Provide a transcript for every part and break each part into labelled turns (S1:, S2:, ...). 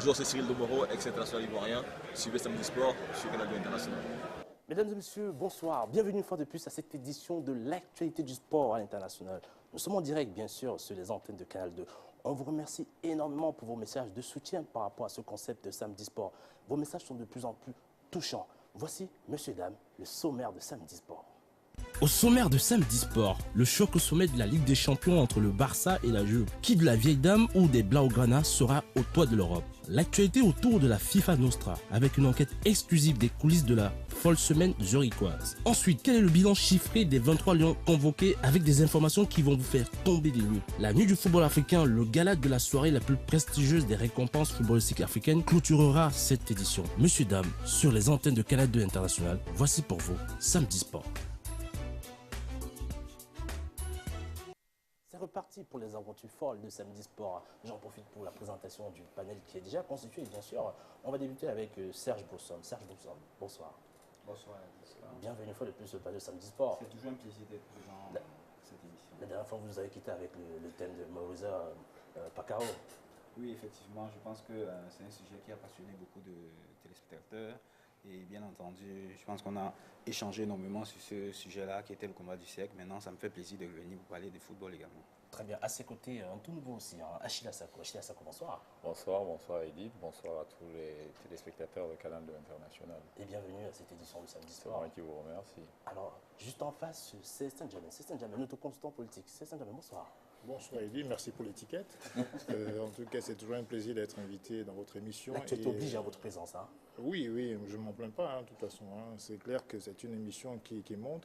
S1: Bonjour, c'est Cyril Domoro, ex-international ivoirien. Suivez Samedi Sport sur Canal 2 International.
S2: Mesdames et messieurs, bonsoir. Bienvenue une fois de plus à cette édition de l'actualité du sport à l'international. Nous sommes en direct, bien sûr, sur les antennes de Canal 2. On vous remercie énormément pour vos messages de soutien par rapport à ce concept de Samedi Sport. Vos messages sont de plus en plus touchants. Voici, messieurs, dames, le sommaire de Samedi Sport.
S3: Au sommaire de Samedi Sport, le choc au sommet de la Ligue des Champions entre le Barça et la Juve. Qui de la vieille dame ou des Blaugrana sera au toit de l'Europe? L'actualité autour de la FIFA Nostra, avec une enquête exclusive des coulisses de la folle semaine zurichoise. Ensuite, quel est le bilan chiffré des 23 lions convoqués avec des informations qui vont vous faire tomber des nues? La nuit du football africain, le gala de la soirée la plus prestigieuse des récompenses footballistiques africaines, clôturera cette édition. Messieurs, dames, sur les antennes de Canal 2 International, voici pour vous Samedi Sport.
S2: C'est reparti pour les aventures folles de Samedi Sport. J'en profite pour la présentation du panel qui est déjà constitué, bien sûr. On va débuter avec Serge Boussom. Serge Boussom, bonsoir.
S4: Bonsoir.
S2: Bienvenue une fois de plus au panel Samedi Sport.
S4: C'est toujours un plaisir d'être présent dans cette émission.
S2: La dernière fois, vous nous avez quitté avec le thème de Mauriza Pacaro.
S4: Oui, effectivement, je pense que c'est un sujet qui a passionné beaucoup de téléspectateurs. Et bien entendu, je pense qu'on a échangé énormément sur ce sujet-là qui était le combat du siècle. Maintenant, ça me fait plaisir de venir vous parler de football également.
S2: Très bien. À ses côtés, un tout nouveau aussi, Achille Assako. Achille Assako, bonsoir.
S5: Bonsoir Edith, bonsoir à tous les téléspectateurs de Canal 2 International.
S2: Et bienvenue à cette édition du Samedi
S5: C'est
S2: Soir.
S5: moi qui vous remercie.
S2: Alors, juste en face, c'est Saint-Jamin. C'est Saint-Jamin, notre consultant politique. C'est Saint-Jamin, bonsoir.
S6: Bonsoir Eddy, merci pour l'étiquette. En tout cas, c'est toujours un plaisir d'être invité dans votre émission.
S2: L'actualité oblige à votre présence.
S6: Oui, je ne m'en plains pas, de toute façon. C'est clair que c'est une émission qui monte.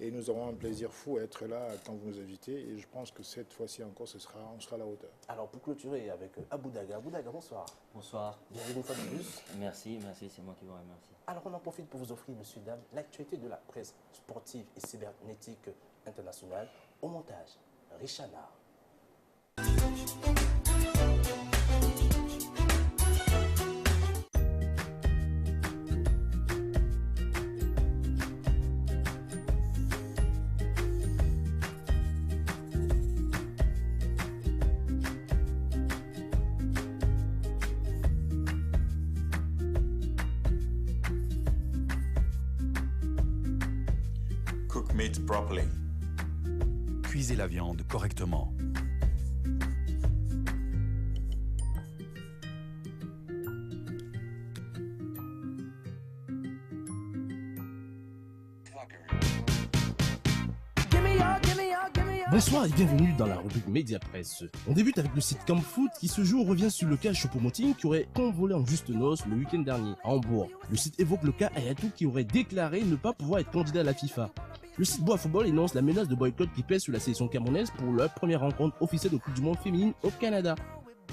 S6: Et nous aurons un plaisir fou à être là quand vous nous invitez. Et je pense que cette fois-ci encore, on sera à la hauteur.
S2: Alors, pour clôturer avec Abou Daga. Abou Daga, bonsoir.
S7: Bonsoir.
S2: Bienvenue une fois de plus.
S7: Merci, c'est moi qui vous remercie.
S2: Alors, on en profite pour vous offrir, messieurs, dames, l'actualité de la presse sportive et cybernétique internationale au montage. Richard Nard.
S8: Cook meat properly.
S9: Cuisez la viande correctement.
S3: Bonsoir et bienvenue dans la rubrique Média Presse. On débute avec le site Camp Foot qui ce jour revient sur le cas Choupo-Moting qui aurait convolé en juste noces le week-end dernier à Hambourg. Le site évoque le cas Ayatou qui aurait déclaré ne pas pouvoir être candidat à la FIFA. Le site Bois Football énonce la menace de boycott qui pèse sur la sélection camerounaise pour leur première rencontre officielle de Coupe du Monde féminine au Canada.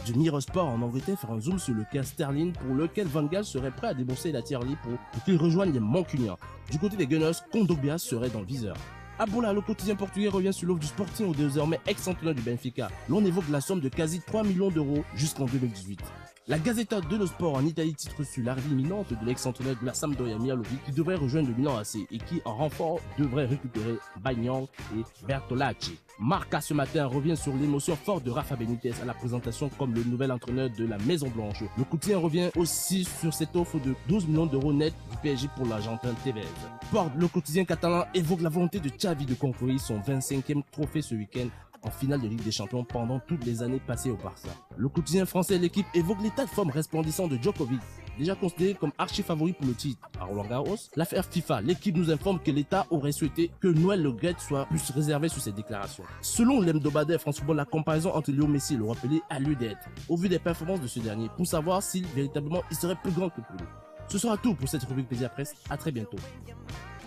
S3: The Mirror Sport en Angleterre fait un zoom sur le cas Sterling pour lequel Van Gaal serait prêt à débourser la tiers pour qu'il rejoigne les Mancuniens. Du côté des Gunners, Kondogbia serait dans le viseur. Abola, le quotidien portugais, revient sur l'offre du Sporting au désormais ex-entraîneur du Benfica. L'on évoque la somme de quasi 3 millions d'euros jusqu'en 2018. La Gazzetta dello Sport en Italie titre sur l'arrivée imminente de l'ex-entraîneur de la Sampdoria Mialovic qui devrait rejoindre le Milan AC et qui en renfort devrait récupérer Bagnan et Bertolacci. Marca ce matin revient sur l'émotion forte de Rafa Benitez à la présentation comme le nouvel entraîneur de la Maison Blanche. Le quotidien revient aussi sur cette offre de 12 millions d'euros net du PSG pour l'Argentin Tevez. Sport, le quotidien catalan évoque la volonté de Xavi de conquérir son 25e trophée ce week-end en finale de Ligue des Champions pendant toutes les années passées au Barça. Le quotidien français L'équipe évoque l'état de forme resplendissant de Djokovic, déjà considéré comme archi-favori pour le titre à Roland Garros. L'affaire FIFA, l'équipe nous informe que l'État aurait souhaité que Noël Le Graët soit plus réservé sur ses déclarations. Selon l'hebdomadaire France Football, la comparaison entre Léo Messi et le rappelé a lieu d'être, au vu des performances de ce dernier, pour savoir s'il véritablement il serait plus grand que plus. Ce sera tout pour cette rubrique Média Presse, à très bientôt.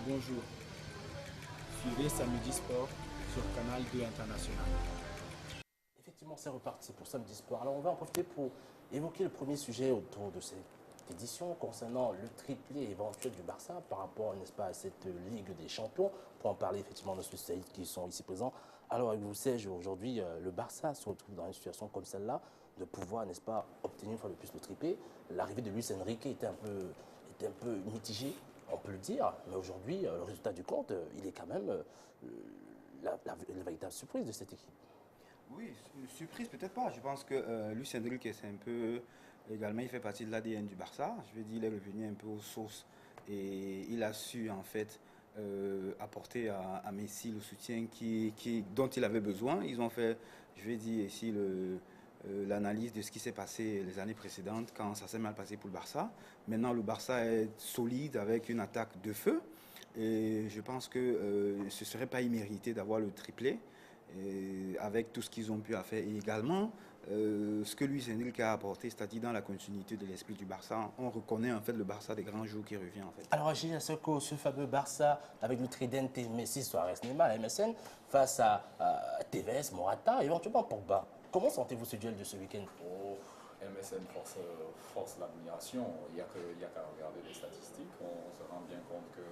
S10: Bonjour, suivez Samedi Sport sur Canal 2 International.
S2: Effectivement, c'est reparti pour Samedi Sport. Alors, on va en profiter pour évoquer le premier sujet autour de cette édition concernant le triplé éventuel du Barça par rapport, n'est-ce pas, à cette Ligue des Champions. Pour en parler, effectivement, nos spécialistes qui sont ici présents. Alors, avec vous, Serge, aujourd'hui, le Barça se retrouve dans une situation comme celle-là, de pouvoir, n'est-ce pas, obtenir une fois de plus le triplé. L'arrivée de Luis Enrique était un peu mitigée, on peut le dire, mais aujourd'hui, le résultat du compte, il est quand même la véritable surprise de cette équipe.
S4: Oui, surprise peut-être pas. Je pense que Luis Enrique, c'est un peu également, il fait partie de l'ADN du Barça. Je veux dire, il est revenu un peu aux sources et il a su en fait apporter à Messi le soutien dont il avait besoin. Ils ont fait, je vais dire ici, l'analyse de ce qui s'est passé les années précédentes quand ça s'est mal passé pour le Barça. Maintenant, le Barça est solide avec une attaque de feu et je pense que ce ne serait pas immérité d'avoir le triplé. Et avec tout ce qu'ils ont pu faire. Et également, ce que Luis Enrique a apporté, c'est-à-dire dans la continuité de l'esprit du Barça, on reconnaît en fait le Barça des grands jours qui revient en fait.
S2: Alors, Gilles Seko, ce fameux Barça avec le tridente Messi, Suarez, Neymar, MSN, face à Tevez, Morata, éventuellement Pogba. Comment sentez-vous ce duel de ce week-end?
S5: MSN force l'admiration. Il n'y a qu'à regarder les statistiques. On se rend bien compte que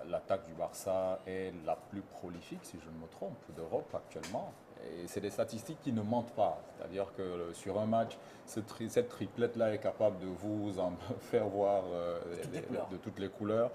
S5: l'attaque du Barça est la plus prolifique, si je ne me trompe, d'Europe actuellement. Et c'est des statistiques qui ne mentent pas. C'est-à-dire que sur un match, cette triplette-là est capable de vous en faire voir de toutes les couleurs.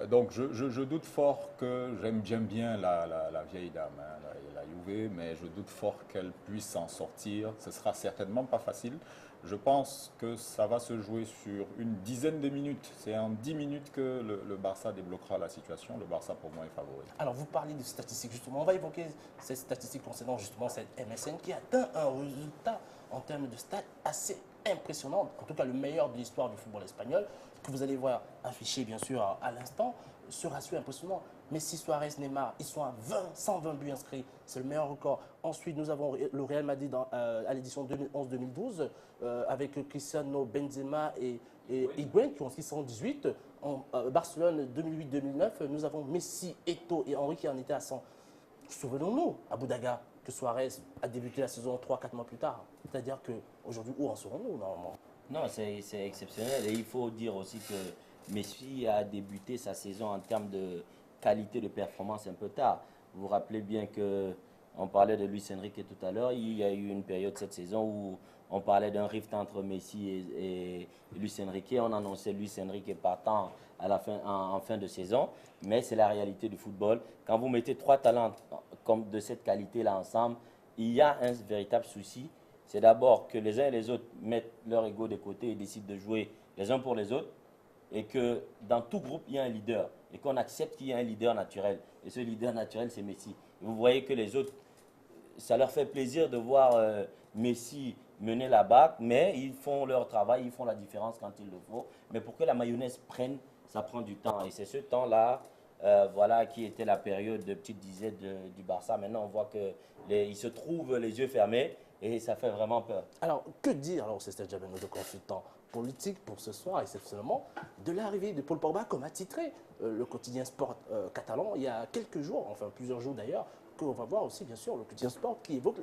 S5: Donc je doute fort que, j'aime bien la vieille dame, hein, la Juve, mais je doute fort qu'elle puisse s'en sortir. Ce sera certainement pas facile. Je pense que ça va se jouer sur une dizaine de minutes. C'est en 10 minutes que le Barça débloquera la situation. Le Barça, pour moi, est favori.
S2: Alors, vous parlez de statistiques, justement. On va évoquer ces statistiques concernant justement cette MSN qui atteint un résultat en termes de stats assez impressionnant. En tout cas, le meilleur de l'histoire du football espagnol, que vous allez voir affiché, bien sûr, à l'instant. Ce ratio impressionnant. Messi, Suarez, Neymar, ils sont à 120 buts inscrits. C'est le meilleur record. Ensuite, nous avons le Real Madrid à l'édition 2011-2012 avec Cristiano, Benzema et Higuaín qui ont inscrit 118. En Barcelone 2008-2009, nous avons Messi, Eto'o et Henry qui en étaient à 100. Souvenons-nous, à Boudaga, que Suarez a débuté la saison 3-4 mois plus tard. C'est-à-dire qu'aujourd'hui, où en serons-nous normalement?
S7: Non, c'est exceptionnel. Et il faut dire aussi que Messi a débuté sa saison en termes de qualité de performance un peu tard. Vous vous rappelez bien qu'on parlait de Luis Enrique tout à l'heure. Il y a eu une période cette saison où on parlait d'un rift entre Messi et Luis Enrique. On annonçait Luis Enrique partant en fin de saison. Mais c'est la réalité du football. Quand vous mettez trois talents comme de cette qualité-là ensemble, il y a un véritable souci. C'est d'abord que les uns et les autres mettent leur ego de côté et décident de jouer les uns pour les autres. Et que dans tout groupe, il y a un leader. Et qu'on accepte qu'il y a un leader naturel. Et ce leader naturel, c'est Messi. Et vous voyez que les autres, ça leur fait plaisir de voir Messi mener la barque, mais ils font leur travail, ils font la différence quand il le faut. Mais pour que la mayonnaise prenne, ça prend du temps. Et c'est ce temps-là, voilà, qui était la période de petite disette du Barça. Maintenant, on voit qu'ils se trouvent les yeux fermés et ça fait vraiment peur.
S2: Alors, que dire, alors, c'est Stade Diabène, notre consultant politique pour ce soir, exceptionnellement, de l'arrivée de Paul Pogba, comme a titré le quotidien Sport catalan il y a quelques jours, enfin plusieurs jours d'ailleurs, qu'on va voir aussi, bien sûr, le quotidien Sport qui évoque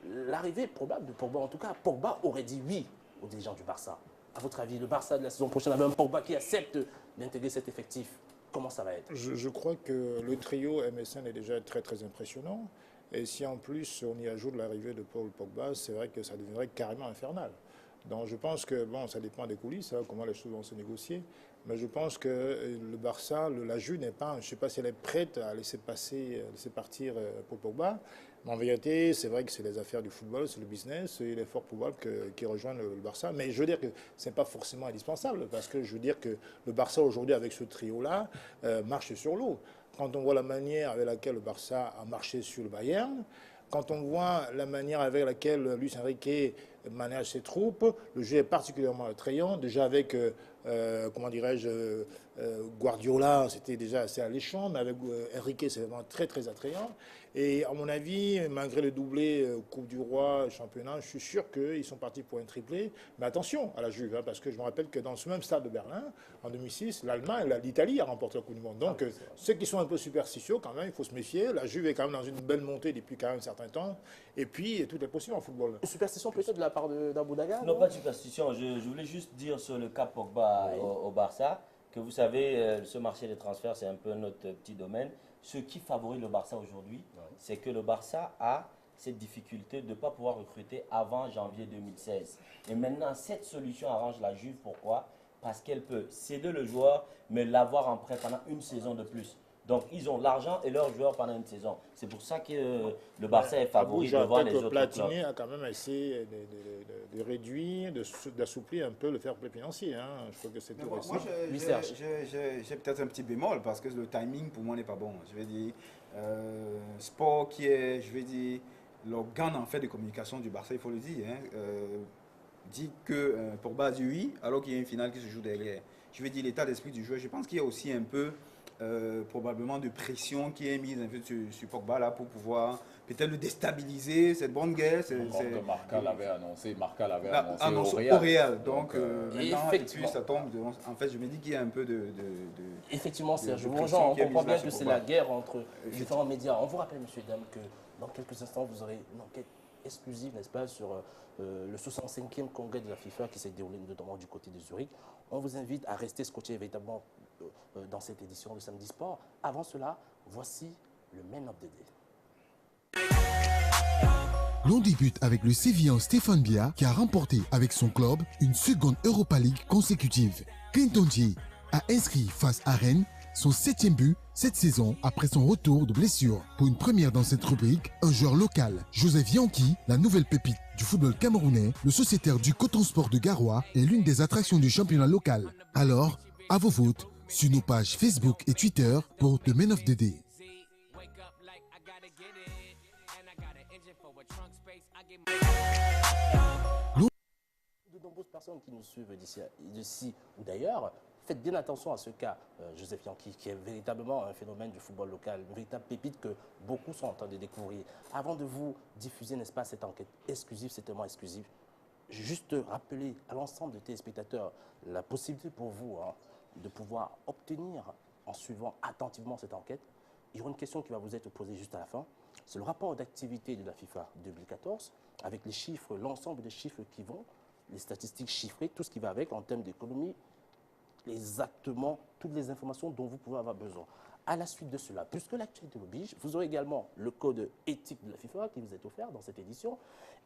S2: l'arrivée probable de Pogba. En tout cas, Pogba aurait dit oui aux dirigeants du Barça. À votre avis, le Barça de la saison prochaine avait un Pogba qui accepte d'intégrer cet effectif. Comment ça va être?
S6: Je crois que le trio MSN est déjà très très impressionnant. Et si en plus on y ajoute l'arrivée de Paul Pogba, c'est vrai que ça deviendrait carrément infernal. Donc je pense que, bon, ça dépend des coulisses, hein, comment les choses vont se négocier. Mais je pense que le Barça, la Juve n'est pas, je ne sais pas si elle est prête à laisser partir Paul Pogba. Mais en vérité, c'est vrai que c'est les affaires du football, c'est le business, et il est fort probable qu'il rejoigne le Barça. Mais je veux dire que ce n'est pas forcément indispensable, parce que je veux dire que le Barça aujourd'hui, avec ce trio-là, marche sur l'eau. Quand on voit la manière avec laquelle le Barça a marché sur le Bayern, quand on voit la manière avec laquelle Luis Enrique manage ses troupes, le jeu est particulièrement attrayant. Déjà avec, comment dirais-je, Guardiola, c'était déjà assez alléchant, mais avec Enrique, c'est vraiment très très attrayant. Et à mon avis, malgré le doublé Coupe du Roi, championnat, je suis sûr qu'ils sont partis pour un triplé. Mais attention à la Juve, hein, parce que je me rappelle que dans ce même stade de Berlin, en 2006, l'Allemagne, l'Italie a remporté la Coupe du Monde. Donc ceux qui sont un peu superstitieux, quand même, il faut se méfier. La Juve est quand même dans une belle montée depuis quand même un certain temps. Et puis, tout est possible en football.
S2: Une superstition peut-être de la part d'Abou Daga?
S7: Non, pas de superstition. Je voulais juste dire sur le cas Pogba au Barça, que vous savez, ce marché des transferts, c'est un peu notre petit domaine. Ce qui favorise le Barça aujourd'hui, c'est que le Barça a cette difficulté de ne pas pouvoir recruter avant janvier 2016. Et maintenant, cette solution arrange la Juve. Pourquoi? Parce qu'elle peut céder le joueur, mais l'avoir en prêt pendant une saison de plus. Donc, ils ont l'argent et leurs joueurs pendant une saison. C'est pour ça que le Barça est favori devant les autres clubs.
S6: Platini a quand même essayé de réduire, d'assouplir un peu le fair play financier. Hein. Je crois que c'est tout récent.
S4: Moi, j'ai peut-être un petit bémol parce que le timing pour moi n'est pas bon. Je vais dire, sport qui est, je vais dire, l'organe en fait de communication du Barça, il faut le dire, hein, dit que Pogba a dit oui, alors qu'il y a une finale qui se joue derrière. Je vais dire l'état d'esprit du joueur. Je pense qu'il y a aussi un peu probablement de pression qui est mise un peu sur Pogba là pour pouvoir peut-être le déstabiliser, cette bonne guerre.
S5: Marca l'avait annoncé,
S4: au Real. Donc maintenant,
S2: effectivement,
S4: ça tombe. En fait, je me dis qu'il y a un peu de
S2: effectivement, Serge,
S4: de
S2: on
S4: pression qui est
S2: comprend
S4: mise là
S2: bien
S4: sur
S2: que c'est
S4: Pogba.
S2: la guerre entre différents médias. On vous rappelle, monsieur et dames, que dans quelques instants, vous aurez une enquête exclusive, n'est-ce pas, sur le 65e congrès de la FIFA qui s'est déroulé notamment du côté de Zurich. On vous invite à rester scotché véritablement dans cette édition de Samedi Sport. Avant cela, voici le Man of the Day.
S8: L'on débute avec le Sévillan Stéphane Biya qui a remporté avec son club une seconde Europa League consécutive. Clinton J a inscrit face à Rennes son 7e but cette saison après son retour de blessure. Pour une première dans cette rubrique, un joueur local, Joseph Yanki, la nouvelle pépite du football camerounais, le sociétaire du Coton Sport de Garoua, est l'une des attractions du championnat local. Alors, à vos votes sur nos pages Facebook et Twitter pour The Man of the Day.
S2: De nombreuses personnes qui nous suivent d'ici ou d'ailleurs, faites bien attention à ce cas, Joseph Yanki, qui est véritablement un phénomène du football local, une véritable pépite que beaucoup sont en train de découvrir. Avant de vous diffuser, n'est-ce pas, cette enquête exclusive, c'est tellement exclusif, juste rappeler à l'ensemble des téléspectateurs la possibilité pour vous de pouvoir obtenir, en suivant attentivement cette enquête, il y aura une question qui va vous être posée juste à la fin. C'est le rapport d'activité de la FIFA 2014 avec les chiffres, l'ensemble des chiffres qui vont, les statistiques chiffrées, tout ce qui va avec en termes d'économie, exactement toutes les informations dont vous pouvez avoir besoin. À la suite de cela, puisque l'actualité l'oblige, vous aurez également le code éthique de la FIFA qui vous est offert dans cette édition.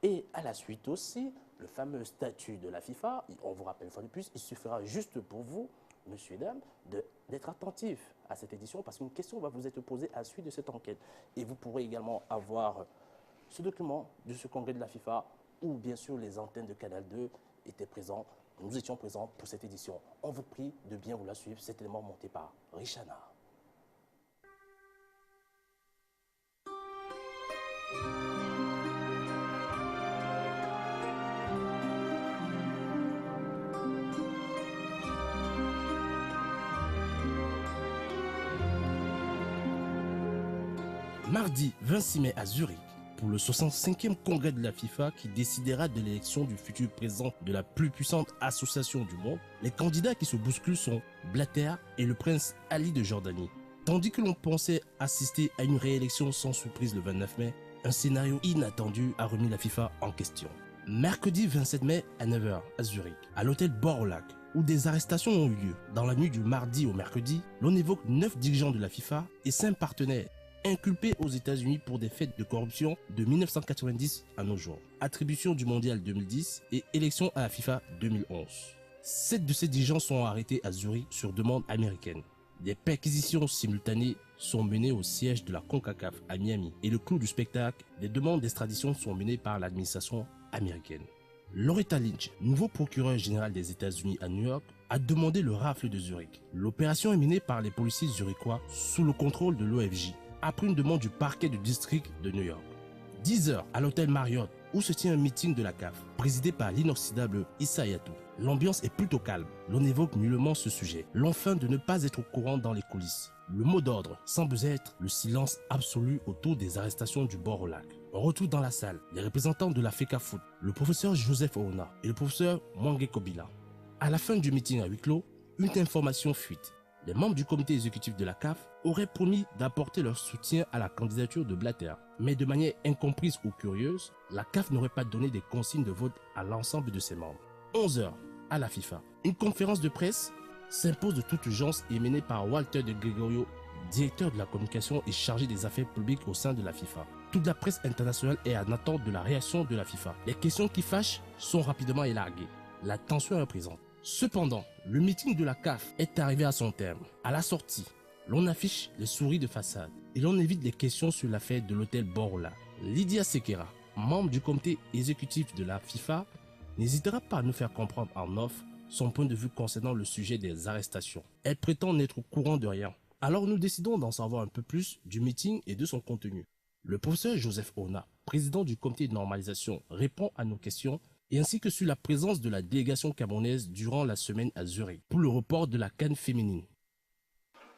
S2: Et à la suite aussi, le fameux statut de la FIFA. On vous rappelle une fois de plus, il suffira juste pour vous, messieurs et dames, d'être attentifs à cette édition parce qu'une question va vous être posée à la suite de cette enquête. Et vous pourrez également avoir ce document de ce congrès de la FIFA où bien sûr les antennes de Canal 2 étaient présentes. Nous étions présents pour cette édition. On vous prie de bien vous la suivre. C'est élément monté par Richana.
S3: Mardi 26 mai à Zurich, pour le 65e congrès de la FIFA qui décidera de l'élection du futur président de la plus puissante association du monde, les candidats qui se bousculent sont Blatter et le prince Ali de Jordanie. Tandis que l'on pensait assister à une réélection sans surprise le 29 mai, un scénario inattendu a remis la FIFA en question. Mercredi 27 mai à 9h à Zurich, à l'hôtel Bord-au-Lac, où des arrestations ont eu lieu. Dans la nuit du mardi au mercredi, l'on évoque 9 dirigeants de la FIFA et 5 partenaires inculpés aux États-Unis pour des faits de corruption de 1990 à nos jours, attribution du mondial 2010 et élection à la FIFA 2011. 7 de ces dirigeants sont arrêtés à Zurich sur demande américaine. Des perquisitions simultanées sont menées au siège de la CONCACAF à Miami et le clou du spectacle, des demandes d'extradition sont menées par l'administration américaine. Loretta Lynch, nouveau procureur général des États-Unis à New York, a demandé le rafle de Zurich. L'opération est menée par les policiers zurichois sous le contrôle de l'OFJ, après une demande du parquet du district de New York. 10h à l'hôtel Marriott, où se tient un meeting de la CAF, présidé par l'inoxydable Issa Hayatou. L'ambiance est plutôt calme, l'on n'évoque nullement ce sujet, l'on feint de ne pas être au courant dans les coulisses. Le mot d'ordre semble être le silence absolu autour des arrestations du Bord-au-Lac. On retrouve dans la salle les représentants de la FECAFOOT, le professeur Joseph Ouna et le professeur Mwangé Kobila. À la fin du meeting à huis clos, une information fuite. Les membres du comité exécutif de la CAF auraient promis d'apporter leur soutien à la candidature de Blatter. Mais de manière incomprise ou curieuse, la CAF n'aurait pas donné des consignes de vote à l'ensemble de ses membres. 11h à la FIFA. Une conférence de presse s'impose de toute urgence et menée par Walter de Gregorio, directeur de la communication et chargé des affaires publiques au sein de la FIFA. Toute la presse internationale est en attente de la réaction de la FIFA. Les questions qui fâchent sont rapidement élarguées. La tension est présente. Cependant, le meeting de la CAF est arrivé à son terme. À la sortie, l'on affiche les souris de façade et l'on évite les questions sur l'affaire de l'hôtel Borola. Lydia Sekera, membre du comité exécutif de la FIFA, n'hésitera pas à nous faire comprendre en off son point de vue concernant le sujet des arrestations. Elle prétend n'être au courant de rien. Alors nous décidons d'en savoir un peu plus du meeting et de son contenu. Le professeur Joseph Ona, président du comité de normalisation, répond à nos questions et ainsi que sur la présence de la délégation camerounaise durant la semaine à Zurich pour le report de la CAN féminine.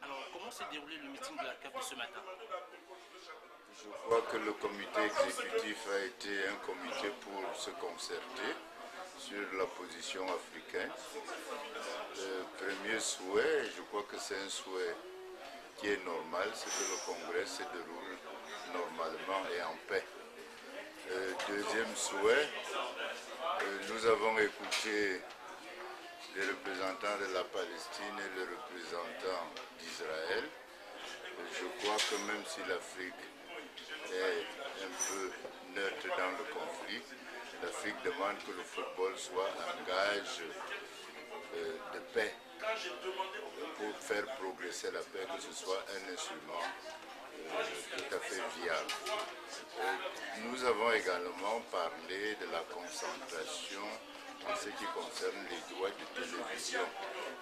S2: Alors, comment s'est déroulé le meeting de la CAF de ce matin?
S11: Je crois que le comité exécutif a été un comité pour se concerter sur la position africaine. Le premier souhait, je crois que c'est un souhait qui est normal, c'est que le congrès se déroule normalement et en paix. Deuxième souhait, nous avons écouté les représentants de la Palestine et les représentants d'Israël. Je crois que même si l'Afrique est un peu neutre dans le conflit, l'Afrique demande que le football soit un gage de paix pour faire progresser la paix, que ce soit un instrument tout à fait viable. Nous avons également parlé de la concentration en ce qui concerne les droits de télévision.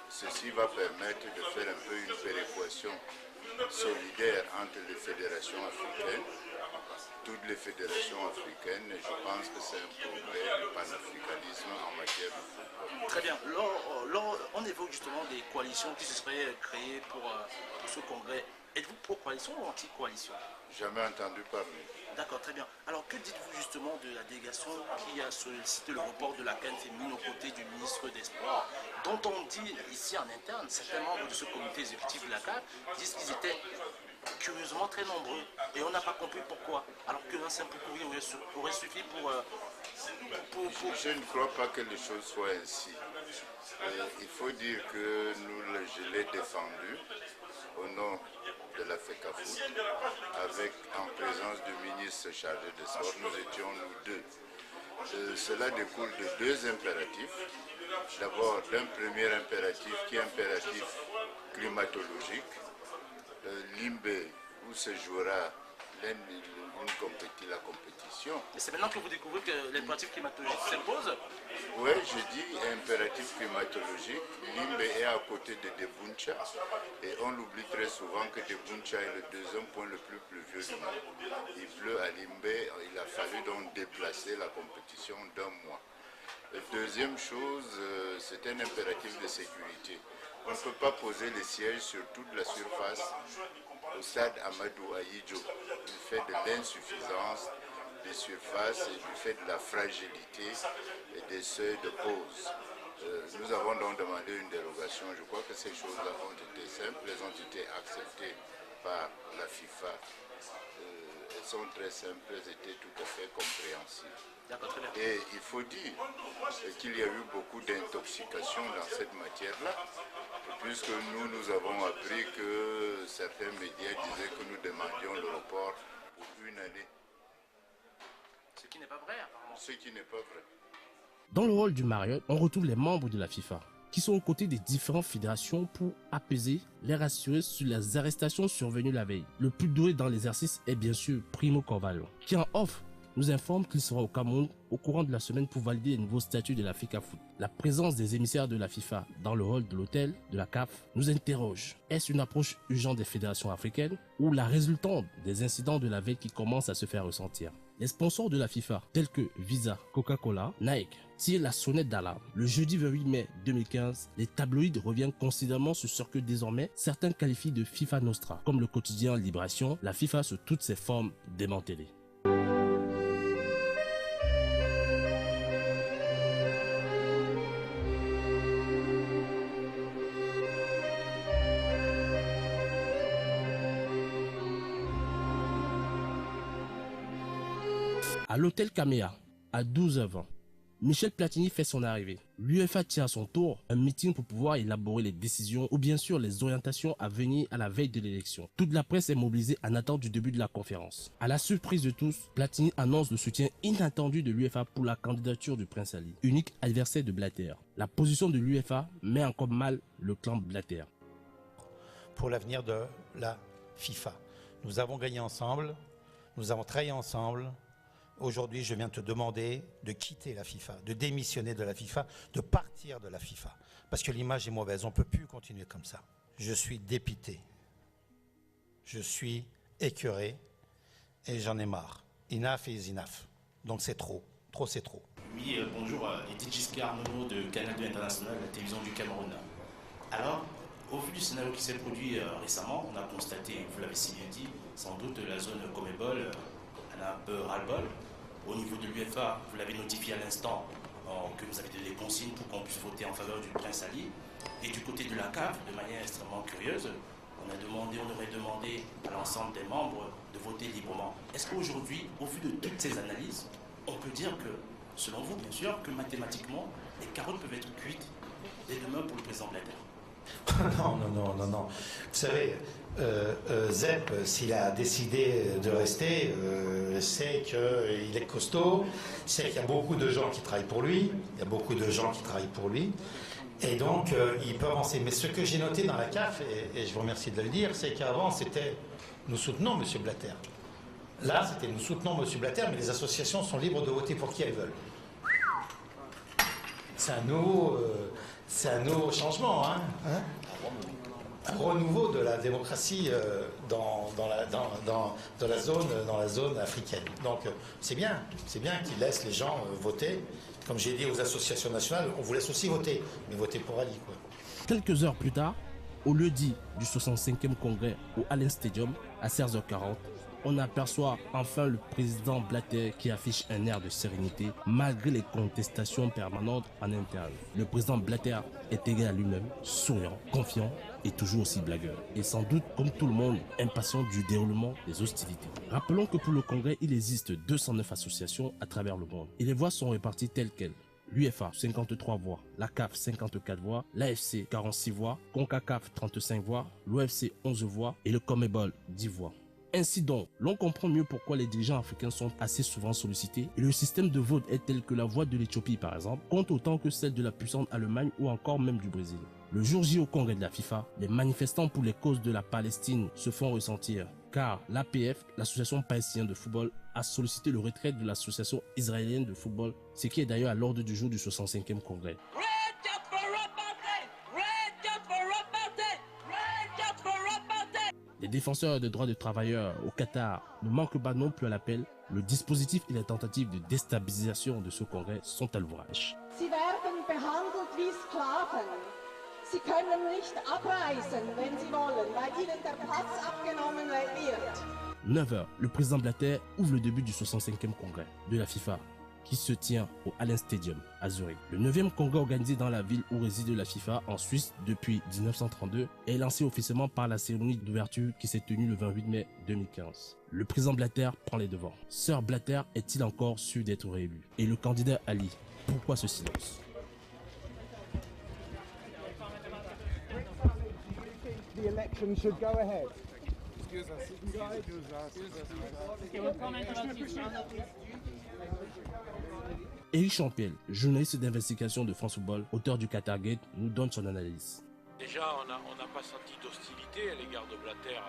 S11: Ceci va permettre de faire un peu une péréquation solidaire entre les fédérations africaines, toutes les fédérations africaines, et je pense que c'est un progrès du panafricanisme en matière de football.
S2: Très bien. On évoque justement des coalitions qui se seraient créées pour ce congrès. Êtes-vous pro-coalition ou anti-coalition?
S11: Jamais entendu parler.
S2: D'accord, très bien. Alors que dites-vous justement de la délégation qui a sollicité le report de la CAN féminine aux côtés du ministre des Sports, dont on dit ici en interne, certains membres de ce comité exécutif de la CAN disent qu'ils étaient curieusement très nombreux et on n'a pas compris pourquoi, alors qu'un simple courrier aurait suffi pour...
S11: Je ne crois pas que les choses soient ainsi. Il faut dire que je l'ai défendu au nom de la FECAFOOT, avec en présence du ministre chargé des Sports, nous étions nous deux. Cela découle de deux impératifs. D'abord, d'un premier impératif qui est impératif climatologique. Limbe, où se jouera la compétition.
S2: Et c'est maintenant que vous découvrez que l'impératif climatologique s'impose?
S11: Oui, je dis impératif climatologique. Limbe est à côté de Debuncha et on l'oublie très souvent que Debuncha est le deuxième point le plus pluvieux du monde. Il pleut à Limbe, il a fallu donc déplacer la compétition d'un mois. La deuxième chose, c'est un impératif de sécurité. On ne peut pas poser les sièges sur toute la surface au stade Amadou Ahidjo, du fait de l'insuffisance des surfaces et du fait de la fragilité et des seuils de pose. Nous avons donc demandé une dérogation. Je crois que ces choses-là ont été simples, elles ont été acceptées par la FIFA. Elles sont très simples, elles étaient tout à fait compréhensibles. Et il faut dire qu'il y a eu beaucoup d'intoxication dans cette matière-là, puisque nous avons appris que certains médias disaient que nous demandions le report pour une année.
S2: Ce qui n'est pas vrai, apparemment.
S11: Ce qui n'est pas vrai.
S3: Dans le rôle du Marriott, on retrouve les membres de la FIFA, qui sont aux côtés des différentes fédérations pour apaiser, les rassurer sur les arrestations survenues la veille. Le plus doué dans l'exercice est bien sûr Primo Carvalho, qui en off nous informe qu'il sera au Cameroun au courant de la semaine pour valider les nouveaux statuts de la FECAFOOT. La présence des émissaires de la FIFA dans le hall de l'hôtel de la CAF nous interroge. Est-ce une approche urgente des fédérations africaines ou la résultante des incidents de la veille qui commencent à se faire ressentir? Les sponsors de la FIFA, tels que Visa, Coca-Cola, Nike, tirent la sonnette d'alarme. Le jeudi 28 mai 2015, les tabloïds reviennent considérablement sur ce que désormais certains qualifient de FIFA Nostra, comme le quotidien Libération, la FIFA sous toutes ses formes démantelées. À l'hôtel Caméa, à 12h20, Michel Platini fait son arrivée. L'UEFA tient à son tour un meeting pour pouvoir élaborer les décisions ou bien sûr les orientations à venir à la veille de l'élection. Toute la presse est mobilisée en attente du début de la conférence. À la surprise de tous, Platini annonce le soutien inattendu de l'UEFA pour la candidature du Prince Ali, unique adversaire de Blatter. La position de l'UEFA met encore mal le clan Blatter.
S12: pour l'avenir de la FIFA. Nous avons gagné ensemble, nous avons travaillé ensemble. Aujourd'hui, je viens te demander de quitter la FIFA, de démissionner de la FIFA, de partir de la FIFA. Parce que l'image est mauvaise, on ne peut plus continuer comme ça. Je suis dépité, je suis écœuré et j'en ai marre. Enough is enough. Donc c'est trop, trop c'est trop.
S13: Oui, bonjour, Edith Giscard Nono de Canal 2 International, la télévision du Cameroun. Alors, au vu du scénario qui s'est produit récemment, on a constaté, vous l'avez si bien dit, sans doute la zone Comebol en a un peu ras-le-bol. Au niveau de l'UEFA, vous l'avez notifié à l'instant que vous avez donné des consignes pour qu'on puisse voter en faveur du Prince Ali. Et du côté de la CAF, de manière extrêmement curieuse, on aurait demandé à l'ensemble des membres de voter librement. Est-ce qu'aujourd'hui, au vu de toutes ces analyses, on peut dire que, selon vous bien sûr, que mathématiquement, les carottes peuvent être cuites dès demain pour le président Blatter?
S12: Non. Vous savez, Zep, s'il a décidé de rester, c'est qu'il est costaud, c'est qu'il y a beaucoup de gens qui travaillent pour lui, et donc il peut avancer. Mais ce que j'ai noté dans la CAF, et je vous remercie de le dire, c'est qu'avant c'était « nous soutenons M. Blatter ». Là, c'était « nous soutenons M. Blatter », mais les associations sont libres de voter pour qui elles veulent. C'est un nouveau changement, un renouveau de la démocratie dans la zone africaine. Donc c'est bien qu'ils laissent les gens voter. Comme j'ai dit aux associations nationales, on vous laisse aussi voter, mais votez pour Ali, quoi.
S3: Quelques heures plus tard, au lieu dit du 65e congrès au Allen Stadium, à 16h40, on aperçoit enfin le président Blatter qui affiche un air de sérénité malgré les contestations permanentes en interne. Le président Blatter est égal à lui-même, souriant, confiant et toujours aussi blagueur. Et sans doute, comme tout le monde, impatient du déroulement des hostilités. Rappelons que pour le congrès, il existe 209 associations à travers le monde. Et les voix sont réparties telles quelles. L'UEFA, 53 voix, la CAF, 54 voix, l'AFC, 46 voix, CONCACAF, 35 voix, l'OFC, 11 voix et le CONMEBOL, 10 voix. Ainsi donc, l'on comprend mieux pourquoi les dirigeants africains sont assez souvent sollicités et le système de vote est tel que la voix de l'Éthiopie par exemple compte autant que celle de la puissante Allemagne ou encore même du Brésil. Le jour J au congrès de la FIFA, les manifestants pour les causes de la Palestine se font ressentir car l'APF, l'association palestinienne de football, a sollicité le retrait de l'association israélienne de football, ce qui est d'ailleurs à l'ordre du jour du 65e congrès. Les défenseurs des droits des travailleurs au Qatar ne manquent pas non plus à l'appel. Le dispositif et les tentatives de déstabilisation de ce congrès sont à l'ouvrage.
S14: Sie werden behandelt wie Sklaven. Sie können nicht abreisen, wenn sie wollen, weil ihnen der Pass abgenommen wird.
S3: 9h, le président Blatter ouvre le début du 65e congrès de la FIFA qui se tient au Allen Stadium à Zurich. Le 9e congrès organisé dans la ville où réside la FIFA en Suisse depuis 1932 est lancé officiellement par la cérémonie d'ouverture qui s'est tenue le 28 mai 2015. Le président Blatter prend les devants. Sir Blatter est-il encore sûr d'être réélu? Et le candidat Ali, pourquoi ce silence?
S15: The election should go ahead.
S3: Éric Champiel, journaliste d'investigation de France Football, auteur du Qatar Gate, nous donne son analyse.
S16: Déjà, on n'a pas senti d'hostilité à l'égard de Blatter,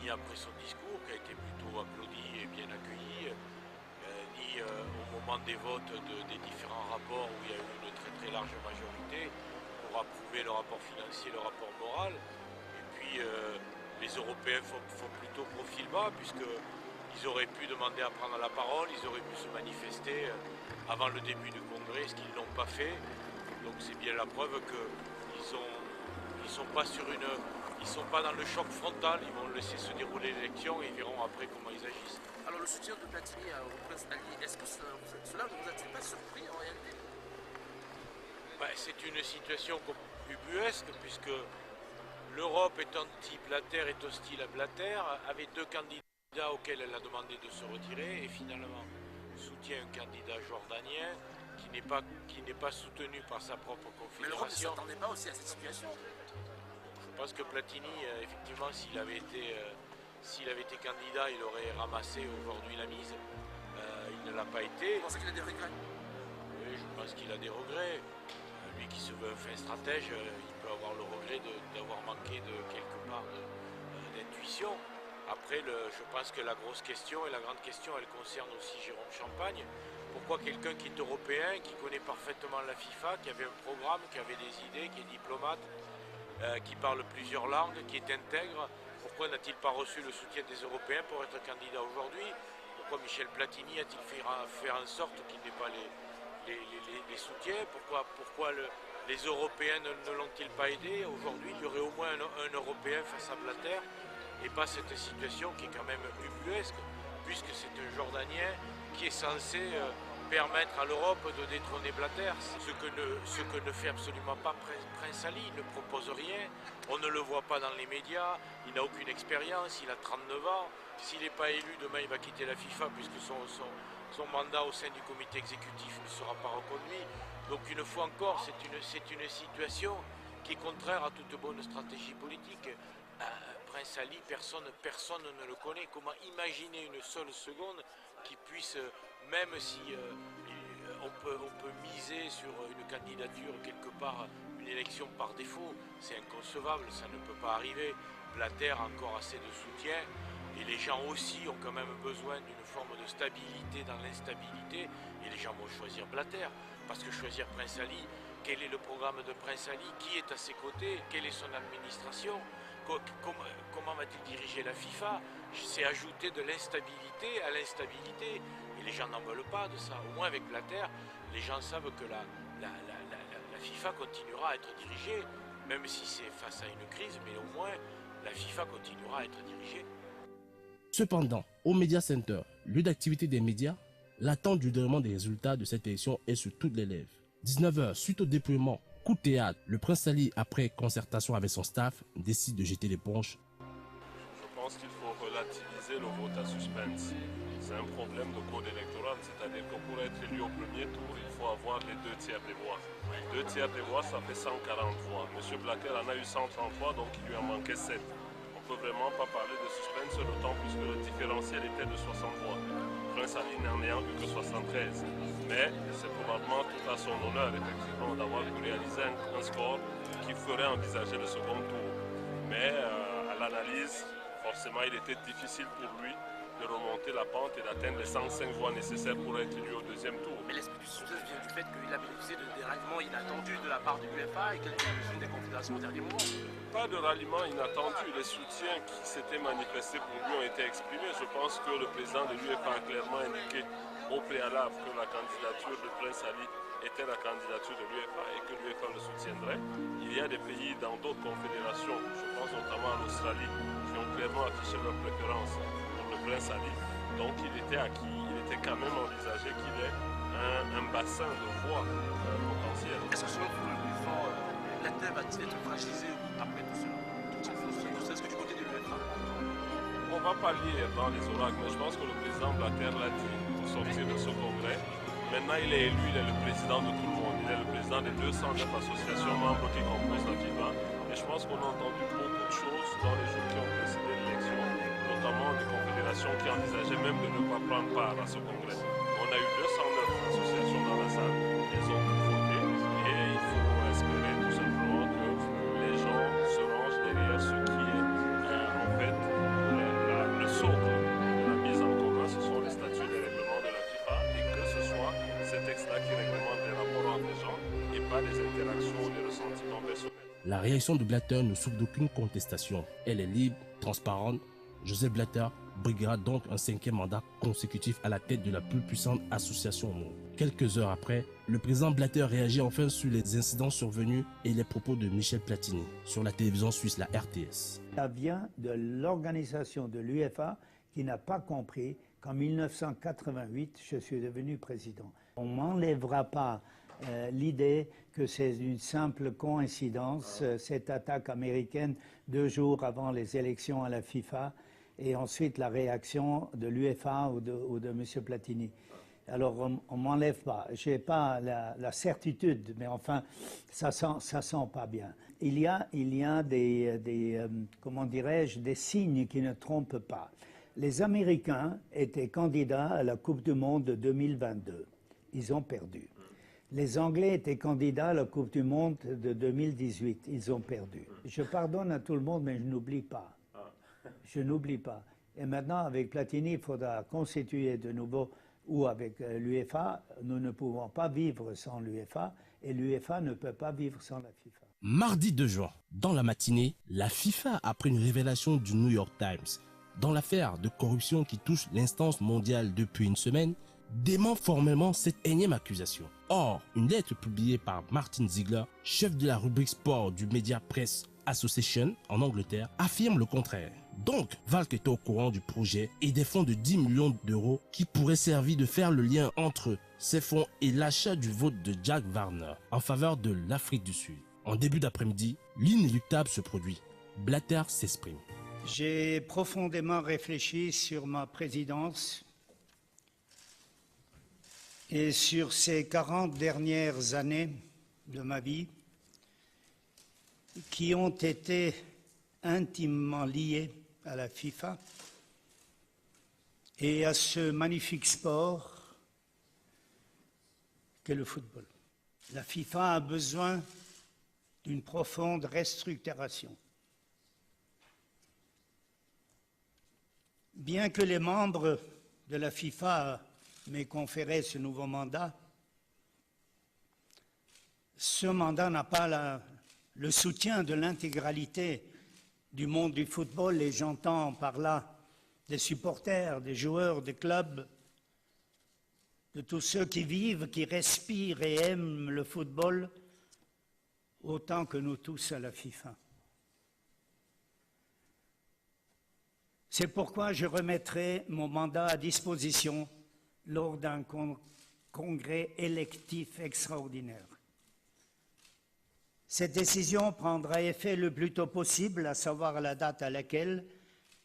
S16: ni après son discours, qui a été plutôt applaudi et bien accueilli, ni au moment des votes des différents rapports où il y a eu une très large majorité pour approuver le rapport financier, le rapport moral. Et puis, les Européens font plutôt profil bas, puisqu'ils auraient pu demander à prendre la parole, ils auraient pu se manifester avant le début du congrès, ce qu'ils n'ont pas fait. Donc c'est bien la preuve qu'ils sont pas dans le choc frontal, ils vont laisser se dérouler l'élection et ils verront après comment ils agissent.
S17: Alors le soutien de Platini au Prince Ali, est-ce que cela ne vous a-t-il pas surpris en réalité?
S16: C'est une situation ubuesque, puisque l'Europe est anti-Blatter, est hostile à Blatter, avait deux candidats auxquels elle a demandé de se retirer et finalement soutient un candidat jordanien qui n'est pas soutenu par sa propre confédération.
S17: Mais l'Europe ne s'attendait pas aussi à cette situation.
S16: Je pense que Platini, effectivement, s'il avait été candidat, il aurait ramassé aujourd'hui la mise. Il ne l'a pas été.
S17: Vous pensez qu'il a des regrets?
S16: Oui, je pense qu'il a des regrets. Lui qui se veut un fin stratège, il peut avoir le regret d'avoir manqué de quelque part d'intuition. Après, je pense que la grosse question et la grande question, elle concerne aussi Jérôme Champagne. Pourquoi quelqu'un qui est européen, qui connaît parfaitement la FIFA, qui avait un programme, qui avait des idées, qui est diplomate, qui parle plusieurs langues, qui est intègre, pourquoi n'a-t-il pas reçu le soutien des Européens pour être candidat aujourd'hui? Pourquoi Michel Platini a-t-il fait en sorte qu'il n'ait pas les soutiens? Pourquoi les Européens ne l'ont-ils pas aidé? Aujourd'hui, il y aurait au moins un Européen face à Blatter et pas cette situation qui est quand même ubuesque, puisque c'est un Jordanien qui est censé permettre à l'Europe de détrôner Blatter. Ce que ne fait absolument pas Prince Ali, il ne propose rien, on ne le voit pas dans les médias, il n'a aucune expérience, il a 39 ans. S'il n'est pas élu, demain il va quitter la FIFA puisque son mandat au sein du comité exécutif ne sera pas reconduit. Donc une fois encore, c'est une situation qui est contraire à toute bonne stratégie politique. Prince Ali, personne ne le connaît. Comment imaginer une seule seconde qui puisse, même si on peut miser sur une candidature quelque part, une élection par défaut, c'est inconcevable, ça ne peut pas arriver. Blatter a encore assez de soutien et les gens aussi ont quand même besoin d'une forme de stabilité dans l'instabilité et les gens vont choisir Blatter parce que choisir Prince Ali, quel est le programme de Prince Ali, qui est à ses côtés, quelle est son administration, comment va-t-il diriger la FIFA? C'est ajouter de l'instabilité à l'instabilité et les gens n'en veulent pas de ça. Au moins avec Blatter, les gens savent que la FIFA continuera à être dirigée, même si c'est face à une crise, mais au moins la FIFA continuera à être dirigée.
S3: Cependant, au Media Center, lieu d'activité des médias, l'attente du déroulement des résultats de cette élection est sur toutes les lèvres. 19h, suite au déploiement coup de théâtre, le Prince Ali, après concertation avec son staff, décide de jeter l'éponge.
S18: Je pense qu'il faut relativiser le vote à suspense. C'est un problème de code électoral, c'est-à-dire que pour être élu au premier tour, il faut avoir les 2 tiers des voix. 2 tiers des voix, ça fait 140 voix. M. Blatter en a eu 133, donc il lui en manquait 7. On ne peut vraiment pas parler de suspense, d'autant plus que le différentiel était de 60 voix. Prince Ali n'en ayant eu que 73. Mais c'est probablement tout à son honneur, effectivement, d'avoir pu réaliser un score qui ferait envisager le second tour. Mais à l'analyse, forcément, il était difficile pour lui de remonter la pente et d'atteindre les 105 voix nécessaires pour être élu au deuxième tour.
S17: Mais l'esprit du succès vient du fait qu'il a bénéficié de dérèglements inattendus de la part de l'UEFA et qu'il a été besoin des confédérations au dernier moment.
S18: Pas de ralliement inattendu. Les soutiens qui s'étaient manifestés pour lui ont été exprimés. Je pense que le président de l'UEFA a clairement indiqué au préalable que la candidature de Prince Ali était la candidature de l'UEFA et que l'UEFA le soutiendrait. Il y a des pays dans d'autres confédérations, je pense notamment à l'Australie, qui ont clairement affiché leur préférence pour le Prince Ali. Donc il était acquis, il était quand même envisagé qu'il ait un bassin de voix potentiel.
S17: Est-ce que selon vous, le mouvement Blatter va-t-il être fragilisé après tout cela? Est-ce que du côté de l'UEFA?
S18: On ne va pas lire dans les oracles, mais je pense que le président Blatter l'a dit pour sortir de ce congrès. Maintenant, il est élu, il est le président de tout le monde. Il est le président des 209 associations membres qui composent la FIFA. Et je pense qu'on a entendu beaucoup de choses dans les jours qui ont précédé l'élection, notamment des confédérations qui envisageaient même de ne pas prendre part à ce congrès. On a eu 209 associations dans la salle, elles ont toutes voté et il faut espérer tout simplement que les gens se rangent derrière ce qui est en fait le socle de la mise en commun, ce sont les statuts et les règlements de la FIFA et que ce soit ces textes-là qui réglementent les rapports entre les gens et pas des interactions ou des ressentiments personnels.
S3: La réaction de Blatter ne souffre d'aucune contestation. Elle est libre, transparente. Joseph Blatter briguera donc un 5e mandat consécutif à la tête de la plus puissante association au monde. Quelques heures après, le président Blatter réagit enfin sur les incidents survenus et les propos de Michel Platini sur la télévision suisse, la RTS.
S19: Ça vient de l'organisation de l'UEFA qui n'a pas compris qu'en 1988, je suis devenu président. On ne m'enlèvera pas l'idée que c'est une simple coïncidence, cette attaque américaine 2 jours avant les élections à la FIFA et ensuite la réaction de l'UEFA ou de M. Platini. Alors on ne m'enlève pas, je n'ai pas la certitude, mais enfin ça sent pas bien. Il y a comment dirais-je, des signes qui ne trompent pas. Les Américains étaient candidats à la Coupe du Monde de 2022. Ils ont perdu. Les Anglais étaient candidats à la Coupe du Monde de 2018. Ils ont perdu. Je pardonne à tout le monde, mais je n'oublie pas. Je n'oublie pas. Et maintenant, avec Platini, il faudra constituer de nouveau, ou avec l'UEFA, nous ne pouvons pas vivre sans l'UEFA, et l'UEFA ne peut pas vivre sans la FIFA.
S3: Mardi 2 juin, dans la matinée, la FIFA, après une révélation du New York Times, dans l'affaire de corruption qui touche l'instance mondiale depuis une semaine, dément formellement cette énième accusation. Or, une lettre publiée par Martin Ziegler, chef de la rubrique sport du Media Press Association en Angleterre, affirme le contraire. Donc, Valk était au courant du projet et des fonds de 10 millions d'euros qui pourraient servir de faire le lien entre ces fonds et l'achat du vote de Jack Warner en faveur de l'Afrique du Sud. En début d'après-midi, l'inéluctable se produit. Blatter s'exprime.
S19: J'ai profondément réfléchi sur ma présidence et sur ces 40 dernières années de ma vie qui ont été intimement liées à la FIFA et à ce magnifique sport qu'est le football. La FIFA a besoin d'une profonde restructuration. Bien que les membres de la FIFA m'aient conféré ce nouveau mandat, ce mandat n'a pas le soutien de l'intégralité du monde du football, et j'entends par là des supporters, des joueurs, des clubs, de tous ceux qui vivent, qui respirent et aiment le football autant que nous tous à la FIFA. C'est pourquoi je remettrai mon mandat à disposition lors d'un congrès électif extraordinaire. Cette décision prendra effet le plus tôt possible, à savoir la date à laquelle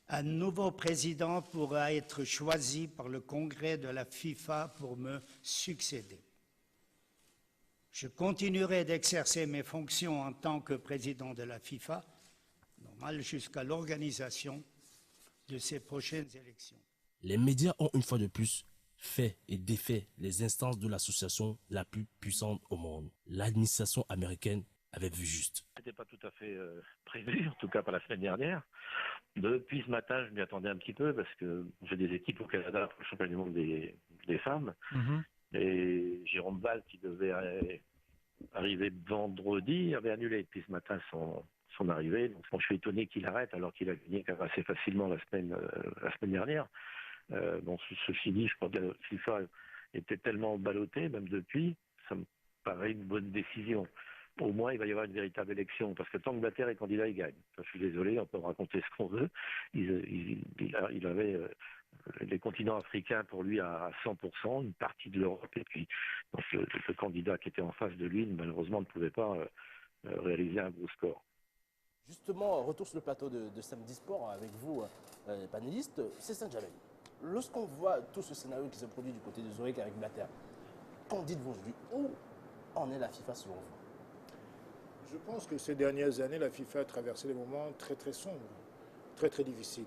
S19: un nouveau président pourra être choisi par le congrès de la FIFA pour me succéder. Je continuerai d'exercer mes fonctions en tant que président de la FIFA, normal jusqu'à l'organisation de ces prochaines élections.
S3: Les médias ont une fois de plus fait et défait les instances de l'association la plus puissante au monde. L'administration américaine avait vu juste.
S20: C'était pas tout à fait prévu, en tout cas pas la semaine dernière. Depuis ce matin, je m'y attendais un petit peu parce que j'ai des équipes au Canada pour le championnat du monde des femmes. Et Jérôme Valk, qui devait arriver vendredi, avait annulé depuis ce matin son arrivée. Donc, je suis étonné qu'il arrête alors qu'il a gagné quand même assez facilement la semaine dernière. Donc, ceci dit, je crois que la FIFA était tellement ballottée, même depuis, ça me paraît une bonne décision. Au moins, il va y avoir une véritable élection, parce que tant que Blatter est candidat, il gagne. Enfin, je suis désolé, on peut raconter ce qu'on veut. Il avait les continents africains pour lui à 100%, une partie de l'Europe, et puis donc, le candidat qui était en face de lui, malheureusement, ne pouvait pas réaliser un gros score.
S2: Justement, retour sur le plateau de Samedi Sport avec vous, les panélistes, c'est Saint-Jamel. Lorsqu'on voit tout ce scénario qui se produit du côté de Zurich avec Blatter, qu'en dites-vous aujourd'hui? Où en est la FIFA selon vous?
S6: Je pense que ces dernières années, la FIFA a traversé des moments très très sombres, très très difficiles.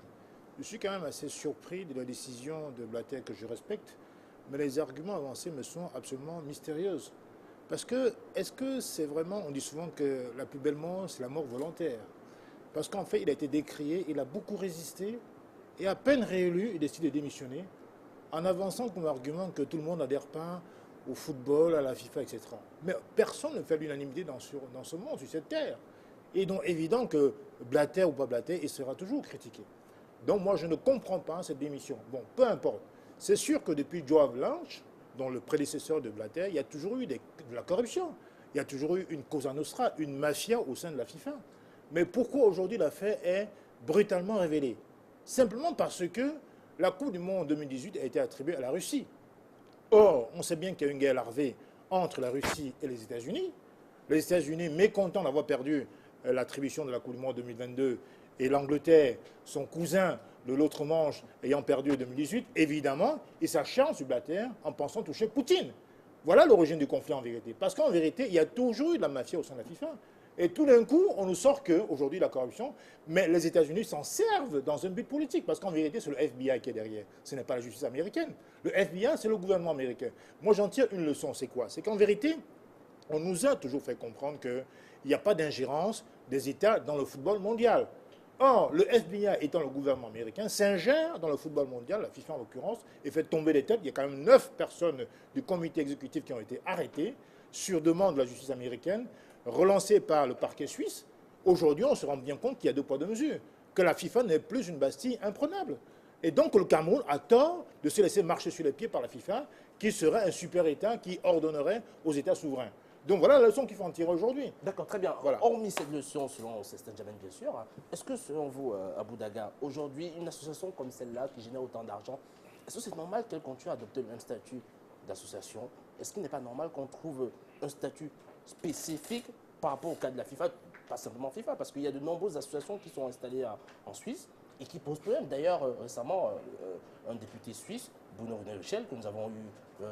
S6: Je suis quand même assez surpris de la décision de Blatter que je respecte, mais les arguments avancés me sont absolument mystérieux. Parce que, est-ce que c'est vraiment, on dit souvent que la plus belle mort, c'est la mort volontaire. Parce qu'en fait, il a été décrié, il a beaucoup résisté, et à peine réélu, il décide de démissionner, en avançant comme argument que tout le monde n'adhère pas au football, à la FIFA, etc. Mais personne ne fait l'unanimité dans ce monde, sur cette terre. Et donc, évident que Blatter ou pas Blatter, il sera toujours critiqué. Donc, moi, je ne comprends pas cette démission. Bon, peu importe. C'est sûr que depuis Joao Blanche, dont le prédécesseur de Blatter, il y a toujours eu de la corruption. Il y a toujours eu une Cosa Nostra, une mafia au sein de la FIFA. Mais pourquoi aujourd'hui l'affaire est brutalement révélée? Simplement parce que la Coupe du Monde 2018 a été attribuée à la Russie. Or, on sait bien qu'il y a une guerre larvée entre la Russie et les États-Unis. Les États-Unis, mécontents d'avoir perdu l'attribution de la Coupe du Monde 2022, et l'Angleterre, son cousin de l'autre manche, ayant perdu en 2018, évidemment, il s'acharne sur Blatter en pensant toucher Poutine. Voilà l'origine du conflit en vérité. Parce qu'en vérité, il y a toujours eu de la mafia au sein de la FIFA. Et tout d'un coup, on nous sort qu'aujourd'hui, la corruption, mais les États-Unis s'en servent dans un but politique, parce qu'en vérité, c'est le FBI qui est derrière. Ce n'est pas la justice américaine. Le FBI, c'est le gouvernement américain. Moi, j'en tire une leçon, c'est quoi? C'est qu'en vérité, on nous a toujours fait comprendre qu'il n'y a pas d'ingérence des États dans le football mondial. Or, le FBI étant le gouvernement américain, s'ingère dans le football mondial, la FIFA en l'occurrence, et fait tomber des têtes. Il y a quand même 9 personnes du comité exécutif qui ont été arrêtées sur demande de la justice américaine, relancée par le parquet suisse. Aujourd'hui, on se rend bien compte qu'il y a 2 poids 2 mesures, que la FIFA n'est plus une Bastille imprenable. Et donc, le Cameroun a tort de se laisser marcher sur les pieds par la FIFA, qui serait un super État qui ordonnerait aux États souverains. Donc voilà la leçon qu'il faut en tirer aujourd'hui.
S2: D'accord, très bien.
S6: Voilà.
S2: Hormis cette leçon, selon Sestan Djamène, bien sûr, est-ce que, selon vous, Abou Daga, aujourd'hui, une association comme celle-là, qui génère autant d'argent, est-ce que c'est normal qu'elle continue à adopter le même statut d'association? Est-ce qu'il n'est pas normal qu'on trouve un statut spécifique par rapport au cas de la FIFA, pas simplement FIFA, parce qu'il y a de nombreuses associations qui sont installées en Suisse et qui posent problème. D'ailleurs, récemment, un député suisse, Bruno Richel, que nous avons eu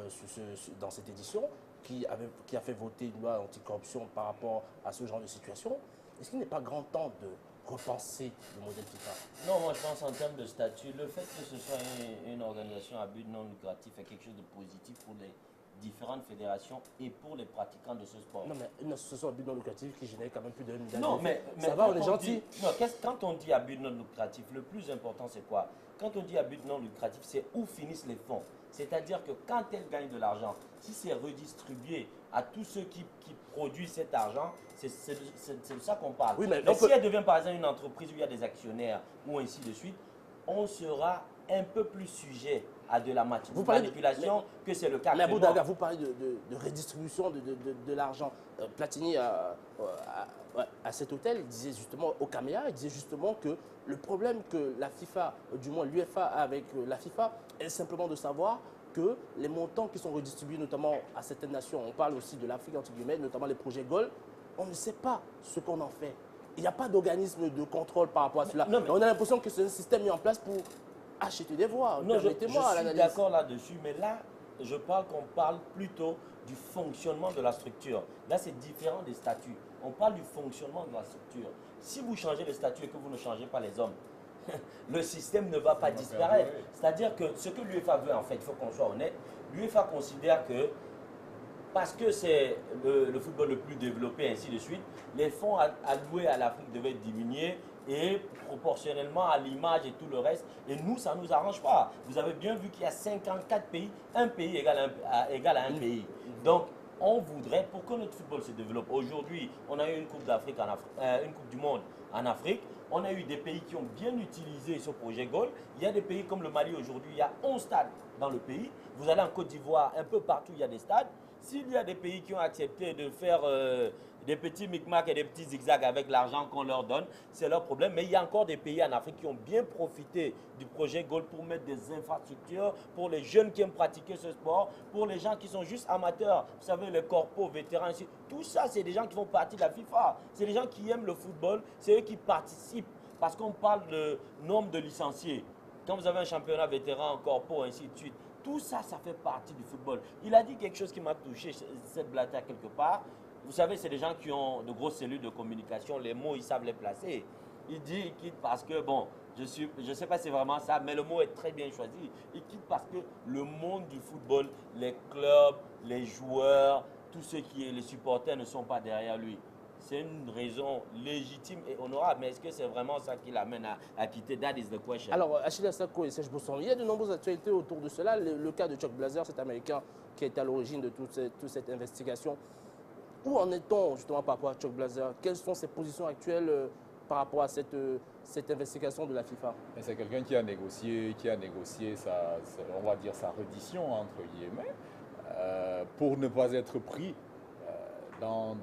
S2: dans cette édition, qui a fait voter une loi anticorruption par rapport à ce genre de situation. Est-ce qu'il n'est pas grand temps de repenser le modèle FIFA?
S7: Non, moi je pense en termes de statut, le fait que ce soit une organisation à but non lucratif est quelque chose de positif pour les différentes fédérations et pour les pratiquants de ce sport.
S2: Non, mais une association à but non lucratif qui génère quand même plus de 1 milliard.
S7: Non, mais
S2: ça va, on est gentil.
S7: Quand on dit à but non lucratif, le plus important c'est quoi? Quand on dit à but non lucratif, c'est où finissent les fonds. C'est-à-dire que quand elle gagne de l'argent, si c'est redistribué à tous ceux qui produisent cet argent, c'est de ça qu'on parle.
S2: Oui, mais
S7: si elle devient par exemple une entreprise où il y a des actionnaires ou ainsi de suite, on sera un peu plus sujet à de la manipulation que c'est le cas.
S2: Mais Abou Daga, vous parlez de redistribution de l'argent. Platini, à cet hôtel, il disait justement, au Caméa, il disait justement que le problème que la FIFA, du moins l'UEFA a avec la FIFA, est simplement de savoir que les montants qui sont redistribués notamment à certaines nations, on parle aussi de l'Afrique, entre guillemets, notamment les projets Gold, on ne sait pas ce qu'on en fait. Il n'y a pas d'organisme de contrôle par rapport à cela. On a l'impression que c'est un système mis en place pour acheter des voix.
S7: Non, je suis d'accord là-dessus, mais là, je parle qu'on parle plutôt du fonctionnement de la structure. Là, c'est différent des statuts. On parle du fonctionnement de la structure. Si vous changez les statuts et que vous ne changez pas les hommes, le système ne va pas disparaître. C'est-à-dire que ce que l'UEFA veut, en fait, il faut qu'on soit honnête, l'UEFA considère que parce que c'est le football le plus développé, ainsi de suite, les fonds alloués à l'Afrique devaient diminuer et proportionnellement à l'image et tout le reste. Et nous, ça ne nous arrange pas. Vous avez bien vu qu'il y a 54 pays, un pays égal à un pays. Donc, on voudrait, pour que notre football se développe, aujourd'hui, on a eu une Coupe d'Afrique, une Coupe du Monde en Afrique. On a eu des pays qui ont bien utilisé ce projet Goal. Il y a des pays comme le Mali aujourd'hui, il y a 11 stades dans le pays. Vous allez en Côte d'Ivoire, un peu partout, il y a des stades. S'il y a des pays qui ont accepté de faire des petits micmacs et des petits zigzags avec l'argent qu'on leur donne, c'est leur problème. Mais il y a encore des pays en Afrique qui ont bien profité du projet Goal pour mettre des infrastructures, pour les jeunes qui aiment pratiquer ce sport, pour les gens qui sont juste amateurs, vous savez, les corpos, vétérans, ici. Tout ça, c'est des gens qui font partie de la FIFA. C'est des gens qui aiment le football, c'est eux qui participent. Parce qu'on parle de nombre de licenciés. Quand vous avez un championnat vétéran, corpo, ainsi de suite, tout ça, ça fait partie du football. Il a dit quelque chose qui m'a touché, cette Blatter quelque part. Vous savez, c'est des gens qui ont de grosses cellules de communication. Les mots, ils savent les placer. Il dit, il quitte parce que, bon, je ne sais pas si c'est vraiment ça, mais le mot est très bien choisi. Il quitte parce que le monde du football, les clubs, les joueurs, tous ceux qui sont les supporters ne sont pas derrière lui. C'est une raison légitime et honorable, mais est-ce que c'est vraiment ça qui l'amène à quitter? That is the question.
S2: Alors, Achille Assako et Serge Bosson, il y a de nombreuses actualités autour de cela. Le cas de Chuck Blazer, cet Américain qui est à l'origine de toute cette investigation. Où en est-on justement par rapport à Chuck Blazer? Quelles sont ses positions actuelles par rapport à cette investigation de la FIFA?
S5: C'est quelqu'un qui a négocié on va dire sa reddition, entre guillemets, pour ne pas être pris dans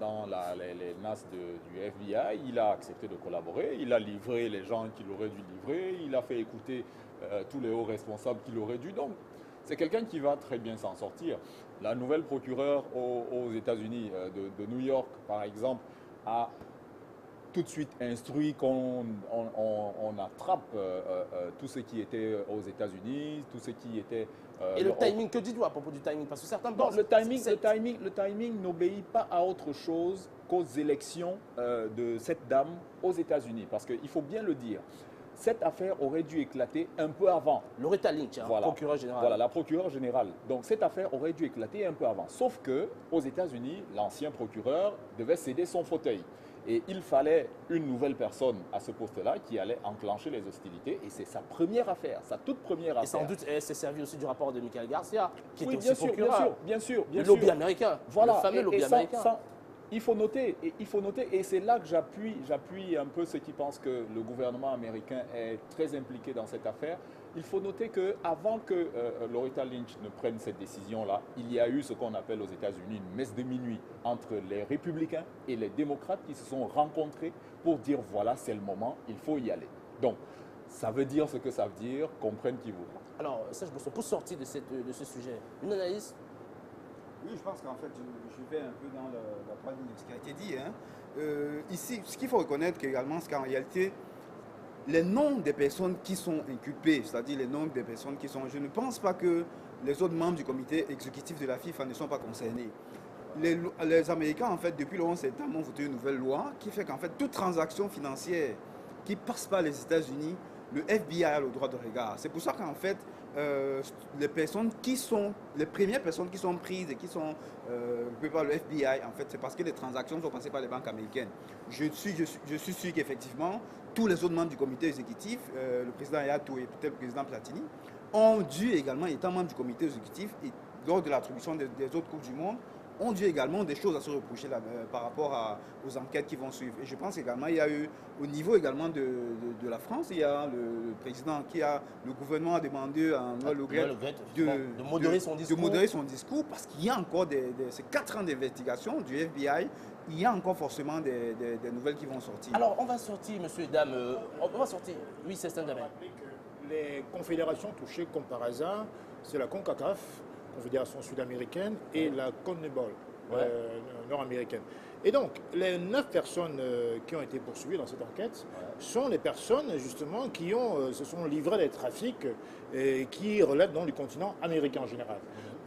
S5: les NAS du FBI. Il a accepté de collaborer, il a livré les gens qu'il aurait dû livrer, il a fait écouter tous les hauts responsables qu'il aurait dû. Donc, c'est quelqu'un qui va très bien s'en sortir. La nouvelle procureure aux États-Unis de New York, par exemple, a tout de suite instruit qu'on attrape tout ce qui était aux États-Unis, tout ce qui était
S2: Et le timing, que dites-vous à propos du timing? Parce que certains
S5: Non,
S2: pensent...
S5: le timing n'obéit pas à autre chose qu'aux élections de cette dame aux États-Unis. Parce qu'il faut bien le dire, cette affaire aurait dû éclater un peu avant.
S2: Loretta Lynch,
S5: voilà.
S2: procureure générale.
S5: Voilà, la procureure générale. Donc cette affaire aurait dû éclater un peu avant. Sauf que aux États-Unis, l'ancien procureur devait céder son fauteuil. Et il fallait une nouvelle personne à ce poste-là qui allait enclencher les hostilités. Et c'est sa première affaire, sa toute première affaire.
S2: Et sans doute, elle s'est servie aussi du rapport de Michael Garcia, qui
S5: oui,
S2: était aussi procureur.
S5: Bien sûr.
S2: Le lobby américain,
S5: voilà.
S2: Le fameux lobby américain.
S5: Il faut noter, et c'est là que j'appuie un peu ceux qui pensent que le gouvernement américain est très impliqué dans cette affaire. Il faut noter qu'avant que Loretta Lynch ne prenne cette décision-là, il y a eu ce qu'on appelle aux États-Unis une messe de minuit entre les républicains et les démocrates qui se sont rencontrés pour dire voilà, c'est le moment, il faut y aller. Donc, ça veut dire ce que ça veut dire, comprenne qui voudra.
S2: Alors, Serge Bosson, pour sortir de ce sujet, une analyse?
S4: Oui, je pense qu'en fait, je vais un peu dans la droite ligne de ce qui a été dit. Ici, ce qu'il faut reconnaître également, c'est qu'en réalité, les noms des personnes qui sont inculpées, c'est-à-dire les noms des personnes qui sont... Je ne pense pas que les autres membres du comité exécutif de la FIFA ne sont pas concernés. Les Américains, en fait, depuis le 11 septembre, ont voté une nouvelle loi qui fait qu'en fait, toute transaction financière qui passe par les États-Unis, le FBI a le droit de regard. C'est pour ça qu'en fait, les premières personnes qui sont prises et qui sont par le FBI, en fait, c'est parce que les transactions sont passées par les banques américaines. Je suis sûr qu'effectivement, tous les autres membres du comité exécutif, le président Ayatou et peut-être le président Platini, ont dû également, étant membres du comité exécutif, et lors de l'attribution des autres Coupes du Monde, ont dû également des choses à se reprocher par rapport aux enquêtes qui vont suivre. Et je pense également, il y a eu, au niveau également de la France, il y a le président le gouvernement a demandé à Noël Le Graët
S2: de modérer son discours.
S4: Parce qu'il y a encore ces 4 ans d'investigation du FBI, il y a encore forcément des nouvelles qui vont sortir.
S2: Alors, on va sortir, monsieur et dames, on va sortir. Oui, c'est un domaine.
S6: Les confédérations touchées, comme par hasard, c'est la CONCACAF, Confédération sud-américaine, et la CONMEBOL, nord-américaine. Et donc, les 9 personnes qui ont été poursuivies dans cette enquête sont les personnes, justement, qui se sont livrées des trafics et qui relèvent donc du continent américain en général.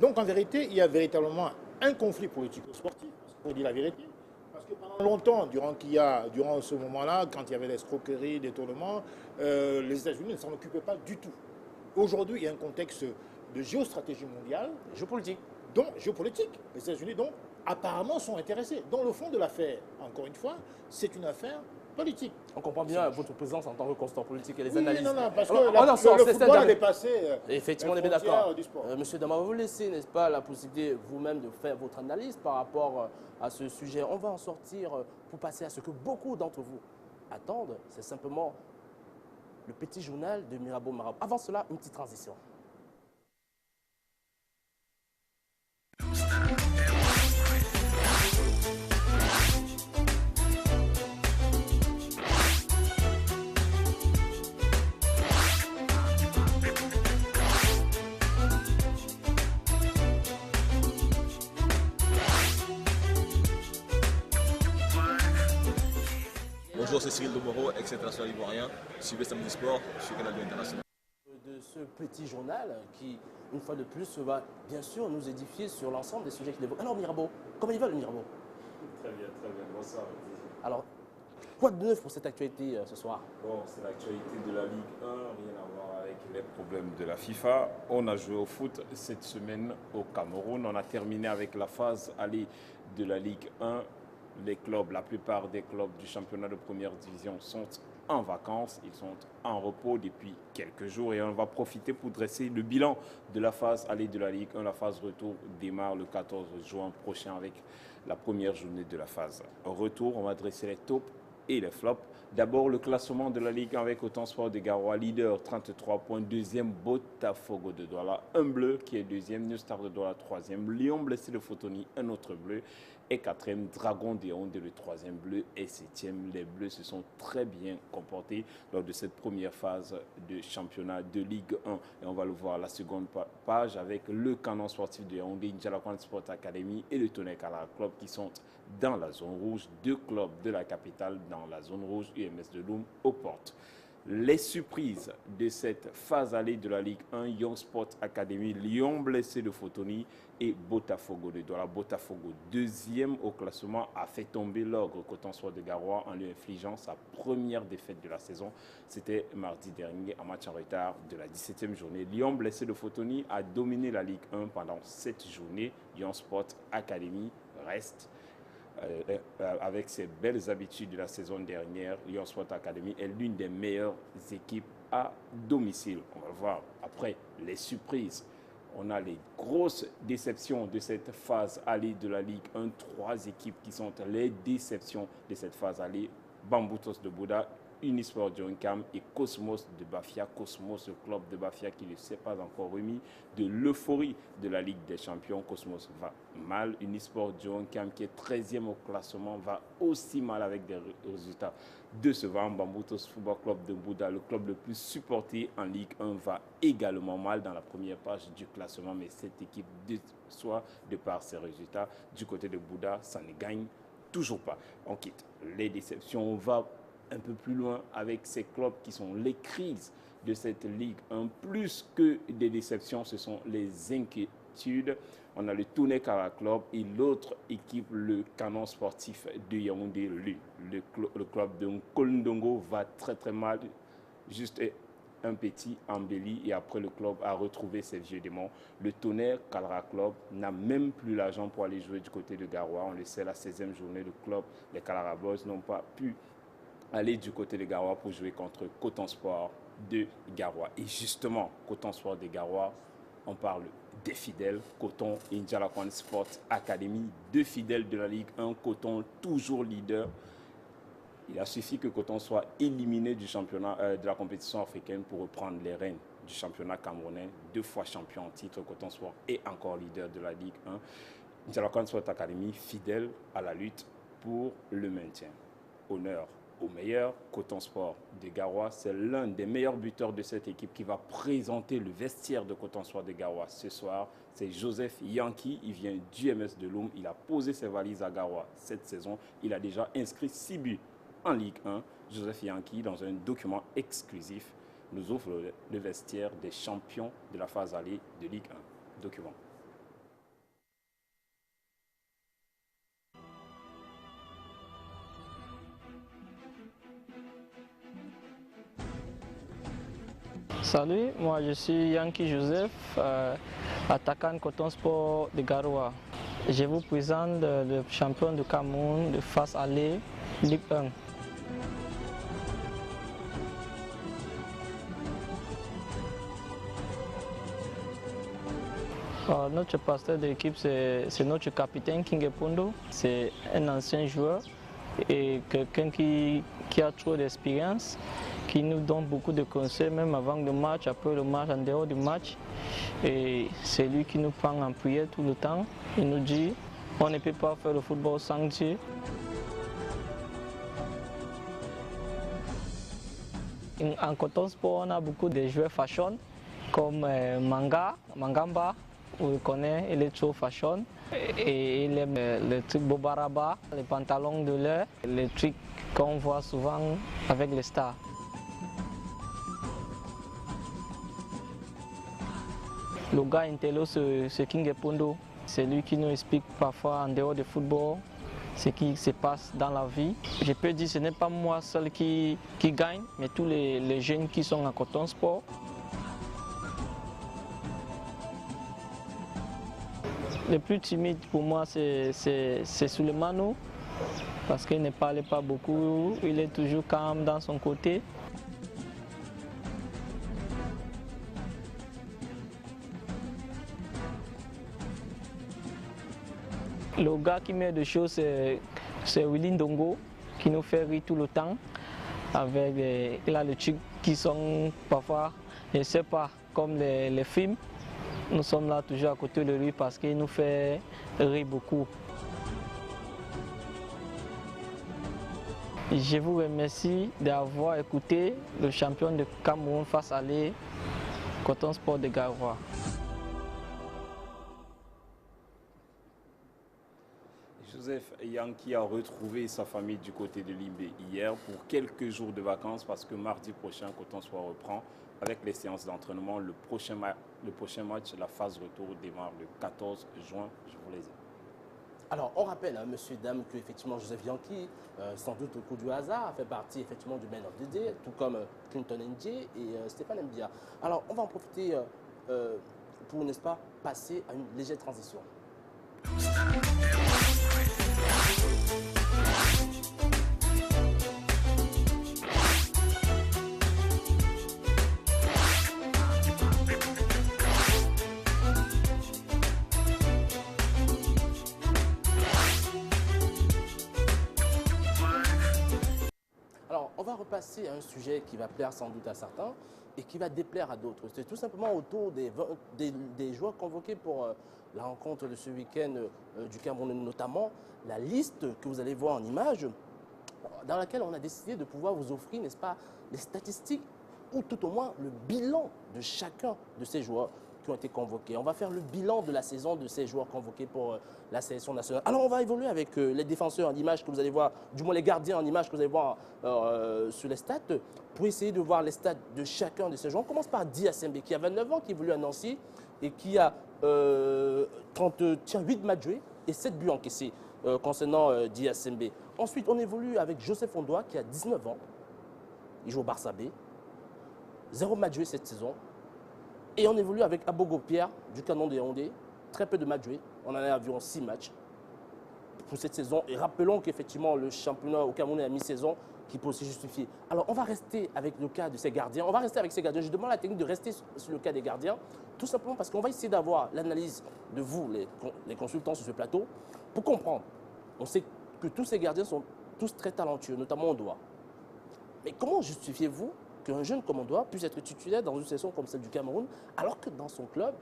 S6: Donc, en vérité, il y a véritablement un conflit politico-sportif, pour dire la vérité. Parce que pendant longtemps, durant ce moment-là, quand il y avait des escroqueries, des tournements, les États-Unis ne s'en occupaient pas du tout. Aujourd'hui, il y a un contexte de géostratégie mondiale,
S2: géopolitique.
S6: Les États-Unis, donc, apparemment sont intéressés. Dans le fond de l'affaire, encore une fois, c'est une affaire politique.
S2: On comprend bien votre présence en tant que constant politique et les
S6: oui,
S2: analyses.
S6: Non, parce que
S2: le
S6: football a dépassé
S2: effectivement, on est bien d'accord. Monsieur Dama, vous laissez, n'est-ce pas, la possibilité vous-même de faire votre analyse par rapport à ce sujet. On va en sortir pour passer à ce que beaucoup d'entre vous attendent. C'est simplement le petit journal de Mirabeau Marabout. Avant cela, une petite transition.
S1: Bonjour, c'est Cyril Domoro, ex-international ivoirien. Suivez Samedi Sport, je suis Canal International.
S2: De ce petit journal qui, une fois de plus, va bien sûr nous édifier sur l'ensemble des sujets qu'il évoque. Alors Mirabeau, comment il va le Mirabeau?
S21: Très bien, bonsoir.
S2: Alors, quoi de neuf pour cette actualité ce soir?
S21: Bon, c'est l'actualité de la Ligue 1, rien à voir avec les problèmes de la FIFA. On a joué au foot cette semaine au Cameroun. On a terminé avec la phase aller de la Ligue 1. Les clubs, la plupart des clubs du championnat de première division sont en vacances, ils sont en repos depuis quelques jours et on va profiter pour dresser le bilan de la phase aller de la Ligue 1. La phase retour démarre le 14 juin prochain avec la première journée de la phase retour. On va dresser les tops et les flops. D'abord, le classement de la Ligue avec Autant Sport de Garoua, leader, 33 points. Deuxième, Botafogo de Douala, un bleu qui est deuxième. New Star de Douala, troisième. Lyon Blessé de Fotoni, un autre bleu. Et quatrième, Dragon de Yaoundé, le troisième bleu. Et septième, les bleus se sont très bien comportés lors de cette première phase de championnat de Ligue 1. Et on va le voir à la seconde page avec le Canon Sportif de Yaoundé, Ndjalakoun Sport Academy et le Tonnerre Kala Club qui sont dans la zone rouge. 2 clubs de la capitale dans la zone rouge, UMS de Loum aux portes. Les surprises de cette phase allée de la Ligue 1, Young Sport Academy, Lyon blessé de Fotoni et Botafogo de Douala. Botafogo, deuxième au classement, a fait tomber l'ogre Coton-Sport de Garoua en lui infligeant sa première défaite de la saison. C'était mardi dernier, en match en retard de la 17e journée. Lyon blessé de Fotoni a dominé la Ligue 1 pendant 7 journées. Young Sport Academy reste avec ses belles habitudes de la saison dernière. Lyon Sport Academy est l'une des meilleures équipes à domicile. On va voir après les surprises. On a les grosses déceptions de cette phase allée de la Ligue 1. 3 équipes qui sont les déceptions de cette phase allée. Bamboutos de Bouda, Unisport Djonkam et Cosmos de Bafia. Cosmos, le club de Bafia qui ne s'est pas encore remis de l'euphorie de la Ligue des Champions. Cosmos va mal. Unisport Djonkam qui est 13e au classement va aussi mal avec des résultats décevants. Bamboutos Football Club de Bouda, le club le plus supporté en Ligue 1, va également mal dans la première page du classement. Mais cette équipe déçoit de par ses résultats. Du côté de Bouda, ça ne gagne toujours pas. On quitte les déceptions. On va un peu plus loin avec ces clubs qui sont les crises de cette Ligue 1. Plus que des déceptions, ce sont les inquiétudes. On a le Touné Kara Club et l'autre équipe, le Canon Sportif de Yaoundé. Le club de Nkolndongo va très très mal. Juste un petit embelli et après le club a retrouvé ses vieux démons. Le Tonnerre Calra Club n'a même plus l'argent pour aller jouer du côté de Garoua. On le sait, la 16e journée, le club, les Calara Boys n'ont pas pu aller du côté de Garoua pour jouer contre Coton Sport de Garoua. Et justement, Coton Sport de Garoua, on parle des fidèles. Coton Indjalakwon Sport Academy, 2 fidèles de la Ligue 1. Coton toujours leader. Il a suffi que Coton soit éliminé du championnat de la compétition africaine pour reprendre les rênes du championnat camerounais. 2 fois champion en titre, Coton Sport est encore leader de la Ligue 1. Indjalakwon Sport Academy, fidèle à la lutte pour le maintien. Honneur au meilleur. Coton Sport de Garoua, c'est l'un des meilleurs buteurs de cette équipe qui va présenter le vestiaire de Coton Sport de Garoua ce soir. C'est Joseph Yankee, il vient du MS de Loum. Il a posé ses valises à Garoua cette saison. Il a déjà inscrit 6 buts en Ligue 1. Joseph Yankee, dans un document exclusif, nous offre le vestiaire des champions de la phase allée de Ligue 1. Document.
S9: Salut, moi je suis Yankee Joseph, attaquant Coton Sport de Garoua. Je vous présente le champion du Cameroun de phase allée, Ligue 1. Notre pasteur de l'équipe, c'est notre capitaine King Epondo. C'est un ancien joueur et quelqu'un qui a trop d'expérience, qui nous donne beaucoup de conseils, même avant le match, après le match, en dehors du match. Et c'est lui qui nous prend en prière tout le temps. Il nous dit, on ne peut pas faire le football sans Dieu. En Coton Sport, on a beaucoup de joueurs fashion, comme Mangamba, vous le connaissez, il est trop fashion. Et il aime les trucs Bobaraba, les pantalons de l'air, les trucs qu'on voit souvent avec les stars. Le gars intello, c'est King Epondo. C'est lui qui nous explique parfois en dehors du football ce qui se passe dans la vie. Je peux dire que ce n'est pas moi seul qui gagne, mais tous les jeunes qui sont à Coton Sport. Le plus timide pour moi, c'est Souleymano, parce qu'il ne parlait pas beaucoup, il est toujours calme dans son côté. Le gars qui met des choses, c'est Willy Ndongo, qui nous fait rire tout le temps. Il a les trucs qui sont parfois, je ne sais pas, comme les films. Nous sommes là toujours à côté de lui parce qu'il nous fait rire beaucoup. Je vous remercie d'avoir écouté le champion de Cameroun face à les Coton Sport de Garoua.
S21: Joseph Yankee a retrouvé sa famille du côté de Limbé hier pour quelques jours de vacances parce que mardi prochain, Coton Sport reprend avec les séances d'entraînement. Le prochain match, la phase retour démarre le 14 juin. Je vous les ai.
S2: Alors, on rappelle, hein, monsieur, dame, que effectivement Joseph Yankee, sans doute au coup du hasard, fait partie effectivement du Man of the Day, tout comme Clinton Ndje et Stéphane Mbia. Alors, on va en profiter pour, n'est-ce pas, passer à une légère transition. Alors, on va repasser à un sujet qui va plaire sans doute à certains et qui va déplaire à d'autres. C'est tout simplement autour des joueurs convoqués pour la rencontre de ce week-end du Cameroun, notamment la liste que vous allez voir en image, dans laquelle on a décidé de pouvoir vous offrir, n'est-ce pas, les statistiques ou tout au moins le bilan de chacun de ces joueurs qui ont été convoqués. On va faire le bilan de la saison de ces joueurs convoqués pour la sélection nationale. Alors on va évoluer avec les défenseurs en image que vous allez voir, du moins les gardiens en image que vous allez voir sur les stats, pour essayer de voir les stats de chacun de ces joueurs. On commence par Diasembe qui a 29 ans, qui évolue à Nancy et qui a 8 matchs joués et 7 buts encaissés concernant Diasembe. Ensuite, on évolue avec Joseph Ondoa qui a 19 ans. Il joue au Barça B. 0 match joué cette saison. Et on évolue avec Abogo Pierre du Canon de Yaoundé. Très peu de matchs joués. On en a environ 6 matchs pour cette saison. Et rappelons qu'effectivement, le championnat au Cameroun est à mi-saison qui peut aussi justifier. Alors, on va rester avec le cas de ces gardiens. On va rester avec ces gardiens. Je demande à la technique de rester sur le cas des gardiens, tout simplement parce qu'on va essayer d'avoir l'analyse de vous, les consultants sur ce plateau, pour comprendre. On sait que tous ces gardiens sont tous très talentueux, notamment Ondoa. Mais comment justifiez-vous qu'un jeune comme Ondoa puisse être titulaire dans une saison comme celle du Cameroun, alors que dans son club,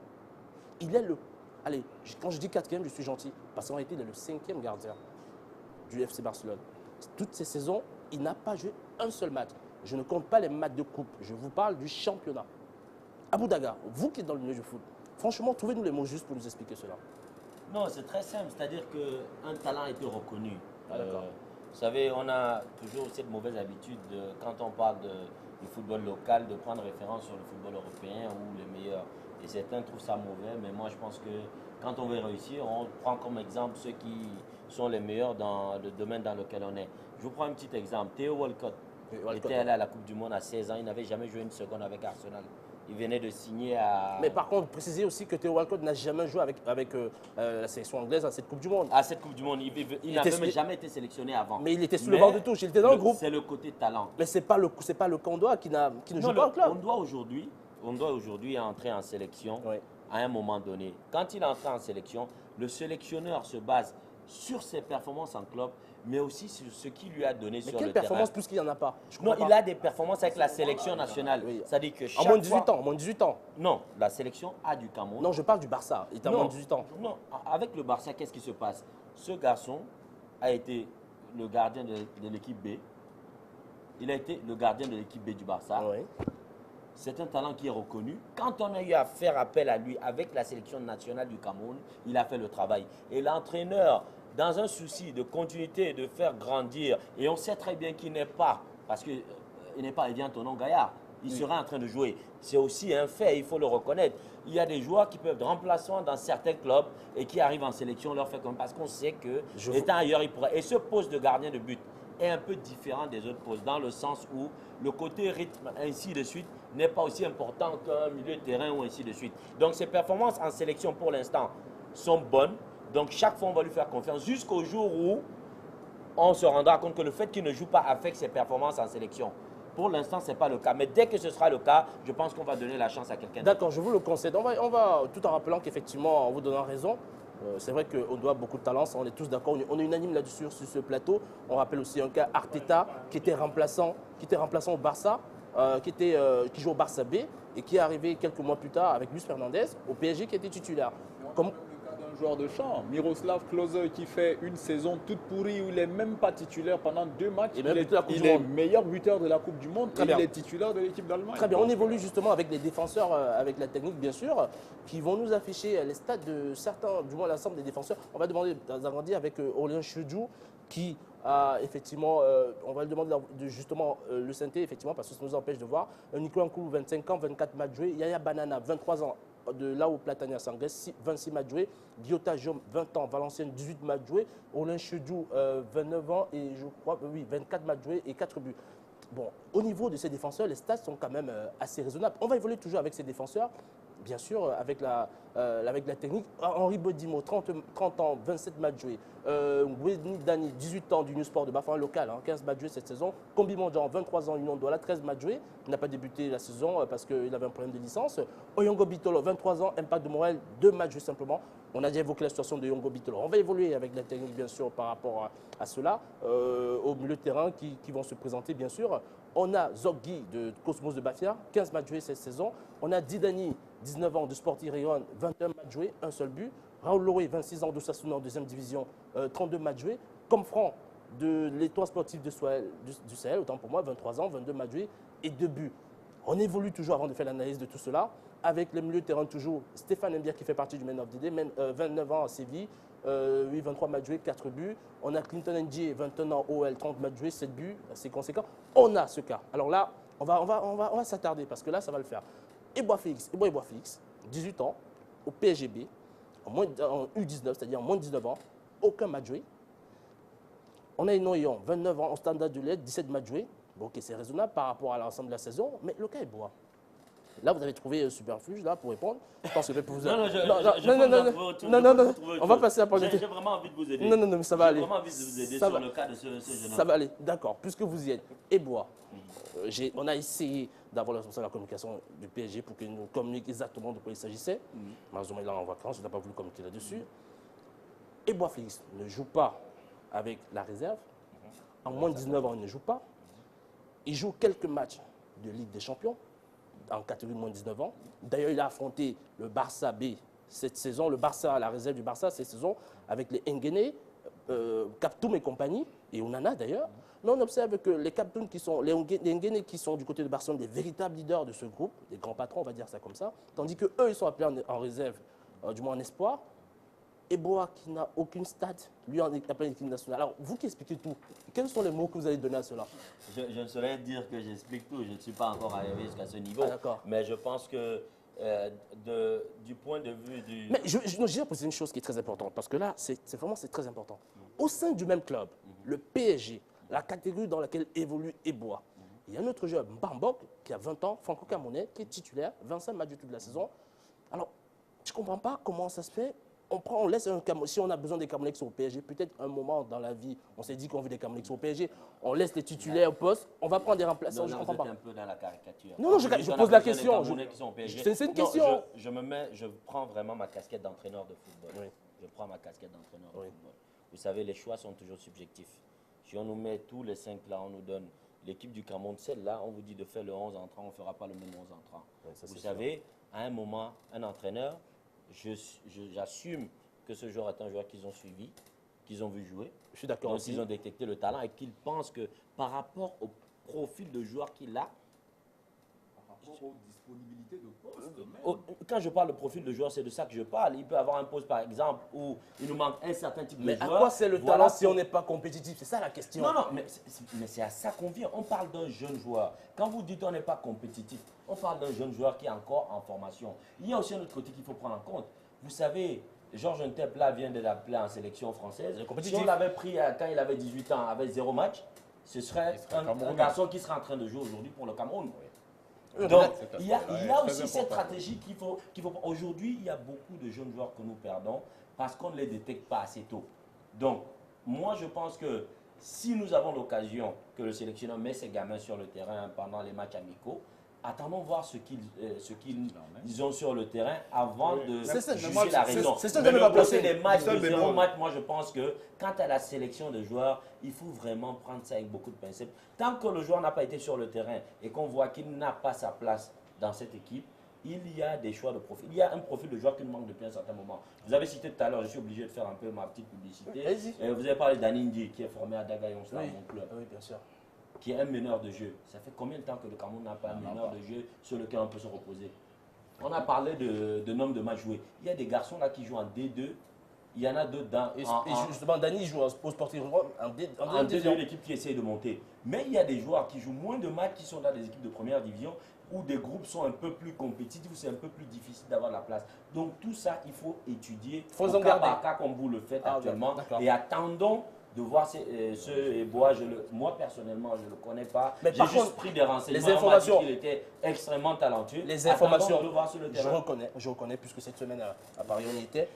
S2: il est le... Allez, quand je dis 4e, je suis gentil, parce qu'en réalité, il est le 5e gardien du FC Barcelone. Toutes ces saisons, il n'a pas joué un seul match. Je ne compte pas les matchs de coupe, je vous parle du championnat. Abou Daga, vous qui êtes dans le milieu du foot, franchement, trouvez-nous les mots justes pour nous expliquer cela.
S7: Non, c'est très simple, c'est-à-dire qu'un talent a été reconnu. Vous savez, on a toujours cette mauvaise habitude, quand on parle du football local, de prendre référence sur le football européen ou les meilleurs. Et certains trouvent ça mauvais, mais moi je pense que quand on veut réussir, on prend comme exemple ceux qui sont les meilleurs dans le domaine dans lequel on est. Je vous prends un petit exemple. Theo Walcott était allé à la Coupe du Monde à 16 ans, il n'avait jamais joué une seconde avec Arsenal. Il venait de signer à...
S2: Mais par contre, précisez aussi que Theo Walcott n'a jamais joué avec la sélection anglaise à cette Coupe du Monde.
S7: À cette Coupe du Monde, il n'avait jamais été sélectionné avant.
S2: Mais il était sur le banc de touche, il était dans le groupe.
S7: C'est le côté talent.
S2: Mais ce n'est pas le Ondoa qui ne joue pas au club.
S7: Ondoa aujourd'hui est entré en sélection à un moment donné. Quand il est entré en sélection, le sélectionneur se base sur ses performances en club, mais aussi sur ce qu'il lui a donné sur le terrain.
S2: Mais quelle performance plus qu'il n'y en a pas?
S7: Non, il a des performances avec la sélection nationale. C'est-à-dire que chaque
S2: en moins de 18 ans, en moins de 18 ans.
S7: Non, la sélection A du Cameroun.
S2: Non, je parle du Barça. Il est à moins de 18 ans.
S7: Non, avec le Barça, qu'est-ce qui se passe? Ce garçon a été le gardien de l'équipe B. Il a été le gardien de l'équipe B du Barça.
S2: Oui.
S7: C'est un talent qui est reconnu. Quand on a eu à faire appel à lui avec la sélection nationale du Cameroun, il a fait le travail. Et l'entraîneur, dans un souci de continuité, de faire grandir, et on sait très bien qu'il n'est pas, parce qu'il n'est pas Edian Tonon Gaillard, il sera en train de jouer. C'est aussi un fait, il faut le reconnaître. Il y a des joueurs qui peuvent être remplaçants dans certains clubs et qui arrivent en sélection, on leur fait comme parce qu'on sait que, étant ailleurs, il pourrait. Et ce poste de gardien de but est un peu différent des autres postes, dans le sens où le côté rythme, ainsi de suite, n'est pas aussi important qu'un milieu de terrain ou ainsi de suite. Donc ses performances en sélection pour l'instant sont bonnes. Donc chaque fois on va lui faire confiance jusqu'au jour où on se rendra compte que le fait qu'il ne joue pas affecte ses performances en sélection. Pour l'instant, ce n'est pas le cas. Mais dès que ce sera le cas, je pense qu'on va donner la chance à quelqu'un.
S2: D'accord, je vous le concède. On va tout en rappelant qu'effectivement, en vous donnant raison, c'est vrai qu'on doit beaucoup de talent, on est tous d'accord, on est unanime là-dessus sur ce plateau. On rappelle aussi un cas Arteta qui était remplaçant au Barça, qui joue au Barça B et qui est arrivé quelques mois plus tard avec Luis Fernandez au PSG qui était titulaire.
S5: joueur de champ. Miroslav Klose qui fait une saison toute pourrie où il n'est même pas titulaire pendant 2 matchs. Il est meilleur buteur de la Coupe du Monde et il est titulaire de l'équipe d'Allemagne.
S2: Très bien, on évolue justement avec les défenseurs, avec la technique bien sûr, qui vont nous afficher les stats de certains, du moins l'ensemble des défenseurs. On va demander d'agrandir avec Aurélien Chedjou qui a effectivement, on va le demander de justement le synthé effectivement parce que ça nous empêche de voir. Nicolas Nkoulou, 25 ans, 24 matchs joués. Yaya Banana, 23 ans. De là où Platania Sangues, 26 matchs joués. Guillota Jom, 20 ans, Valenciennes, 18 matchs joués. Aurélien Chedjou, 29 ans et je crois, oui, 24 matchs joués et 4 buts. Bon, au niveau de ces défenseurs, les stats sont quand même assez raisonnables. On va évoluer toujours avec ces défenseurs, bien sûr, avec la technique. Henri Bodimo, 30 ans, 27 matchs joués. Wedni Dani, 18 ans du New Sport de Bafouin local, 15 matchs joués cette saison. Kombi Mondjan, 23 ans, Union Douala, 13 matchs joués. Il n'a pas débuté la saison parce qu'il avait un problème de licence. Oyongo Bitolo, 23 ans, Impact de Montréal, 2 matchs joués simplement. On a déjà évoqué la situation de Oyongo Bitolo. On va évoluer avec la technique, bien sûr, par rapport à cela, au milieu de terrain qui vont se présenter, bien sûr. On a Zoggi de Cosmos de Bafia, 15 matchs joués cette saison. On a Didani, 19 ans de Sporting Réunion, 21 matchs joués, un seul but. Raoul Loré, 26 ans de Sassouna en 2e division, 32 matchs joués. Comme Franck de l'Étoile sportive du Sahel, autant pour moi, 23 ans, 22 matchs joués et 2 buts. On évolue toujours avant de faire l'analyse de tout cela. Avec les milieux de terrain toujours, Stéphane Mbia qui fait partie du Man of the Day, 29 ans à Séville, 23 matchs joués, 4 buts. On a Clinton NG, 21 ans OL, 30 matchs joués, 7 buts, c'est conséquent. On a ce cas. Alors là, on va s'attarder parce que là, ça va le faire. Eboa Félix, 18 ans, au PSGB, en U19, c'est-à-dire en moins de 19 ans, aucun match joué. On a Inoyon, 29 ans, au Standard de l'aide, 17 matchs joués. Bon, ok, c'est raisonnable par rapport à l'ensemble de la saison, mais le cas Eboa. Là, vous avez trouvé Superfuge là pour répondre. Je pense que je vais vous on va passer à la
S7: J'ai vraiment envie de vous aider.
S2: Non, mais ça va aller.
S7: J'ai vraiment envie de vous aider sur le cas de ce jeune homme.
S2: Ça va aller, d'accord. Puisque vous y êtes, Eboa, on a essayé d'avoir le responsable de la communication du PSG pour qu'il nous communique exactement de quoi il s'agissait. Malheureusement, il est en vacances, il n'a pas voulu communiquer là-dessus. Eboa Félix ne joue pas avec la réserve. En moins de 19 ans, il ne joue pas. Il joue quelques matchs de Ligue des Champions en catégorie moins de 19 ans. D'ailleurs, il a affronté le Barça B cette saison, le Barça, la réserve du Barça cette saison, avec les Nguéné, Kaptoum et compagnie, et Onana d'ailleurs. Mais on observe que les Kaptoum qui sont, les Nguéné qui sont du côté de Barcelone, des véritables leaders de ce groupe, des grands patrons, on va dire ça comme ça, tandis qu'eux, ils sont appelés en réserve, du moins en espoir. Eboa qui n'a aucune stat, lui en appelé l'équipe nationale. Alors, vous qui expliquez tout, quels sont les mots que vous allez donner à cela?
S7: Je ne saurais dire que j'explique tout, je ne suis pas encore arrivé jusqu'à ce niveau. Mais je pense que du point de vue du...
S2: Mais je vais poser une chose qui est très importante, parce que là, c'est très important. Au sein du même club, le PSG, la catégorie dans laquelle évolue Eboa, il y a un autre joueur, Mbambok, qui a 20 ans, franco-camerounais, qui est titulaire, 25 matchs de toute la saison. Alors, je ne comprends pas comment ça se fait. On laisse un Camerounais, si on a besoin des Camerounais qui sont au PSG, peut-être un moment dans la vie, on s'est dit qu'on veut des Camerounais qui sont au PSG, on laisse les titulaires au poste, on va prendre des remplaçants, je ne comprends pas.
S7: un peu dans la caricature.
S2: Non, je pose la question.
S7: C'est
S2: une question.
S7: Je prends vraiment ma casquette d'entraîneur de football. Oui. Je prends ma casquette d'entraîneur de football. Vous savez, les choix sont toujours subjectifs. Si on nous met tous les 5 là, on nous donne l'équipe du Cameroun, celle-là, on vous dit de faire le 11 entrant, on ne fera pas le même 11 entrant. Oui, vous savez, à un moment, un entraîneur, j'assume que ce joueur est un joueur qu'ils ont suivi, qu'ils ont vu jouer.
S2: Je suis d'accord aussi.
S7: Ils ont détecté le talent et qu'ils pensent que par rapport au profil de joueur qu'il a,
S5: par rapport aux disponibilités de poste.
S7: Quand je parle de profil de joueur, c'est de ça que je parle. Il peut avoir un poste, par exemple, où il nous manque un certain type de joueur.
S2: Mais à quoi c'est le talent si on n'est pas compétitif? C'est ça la question.
S7: Non, mais c'est à ça qu'on vient. On parle d'un jeune joueur. Quand vous dites on n'est pas compétitif, on parle d'un jeune joueur qui est encore en formation. Il y a aussi un autre côté qu'il faut prendre en compte. Vous savez, Georges Ntep là vient de l'appeler en sélection française. Si on l'avait pris quand il avait 18 ans avec 0 match, ce serait un garçon qui serait en train de jouer aujourd'hui pour le Cameroun. Donc, il y a aussi cette stratégie qu'il faut... Aujourd'hui, il y a beaucoup de jeunes joueurs que nous perdons parce qu'on ne les détecte pas assez tôt. Donc, moi, je pense que si nous avons l'occasion que le sélectionneur met ses gamins sur le terrain pendant les matchs amicaux, attendons voir ce qu'ils ont sur le terrain avant de juger la raison. C'est ça que je vais passer des matchs de 0 match. Moi, je pense que quant à la sélection de joueurs, il faut vraiment prendre ça avec beaucoup de pincettes. Tant que le joueur n'a pas été sur le terrain et qu'on voit qu'il n'a pas sa place dans cette équipe, il y a des choix de profil. Il y a un profil de joueur qui nous manque depuis un certain moment. Vous avez cité tout à l'heure, je suis obligé de faire un peu ma petite publicité. Vous avez parlé d'Anindi qui est formé à Dagayon, c'est mon club.
S2: Oui, bien sûr.
S7: Qui est un meneur de jeu. Ça fait combien de temps que le Cameroun n'a pas un meneur de jeu sur lequel on peut se reposer? On a parlé de nombre de matchs joués. Il y a des garçons là qui jouent en D2. Il y en a d'autres dans...
S2: Et justement, Dani joue au Sporting en
S7: D2, l'équipe qui essaie de monter. Mais il y a des joueurs qui jouent moins de matchs, qui sont dans des équipes de première division, où des groupes sont un peu plus compétitifs, où c'est un peu plus difficile d'avoir la place. Donc tout ça, il faut étudier au cas par cas comme vous le faites actuellement. Et attendons de voir ce Eboa. Moi personnellement, je ne le connais pas. J'ai juste pris des renseignements.
S2: Les informations,
S7: il était extrêmement talentueux.
S2: Les informations,
S7: de le voir sur le terrain.
S2: je reconnais, puisque cette semaine à Paris on y était.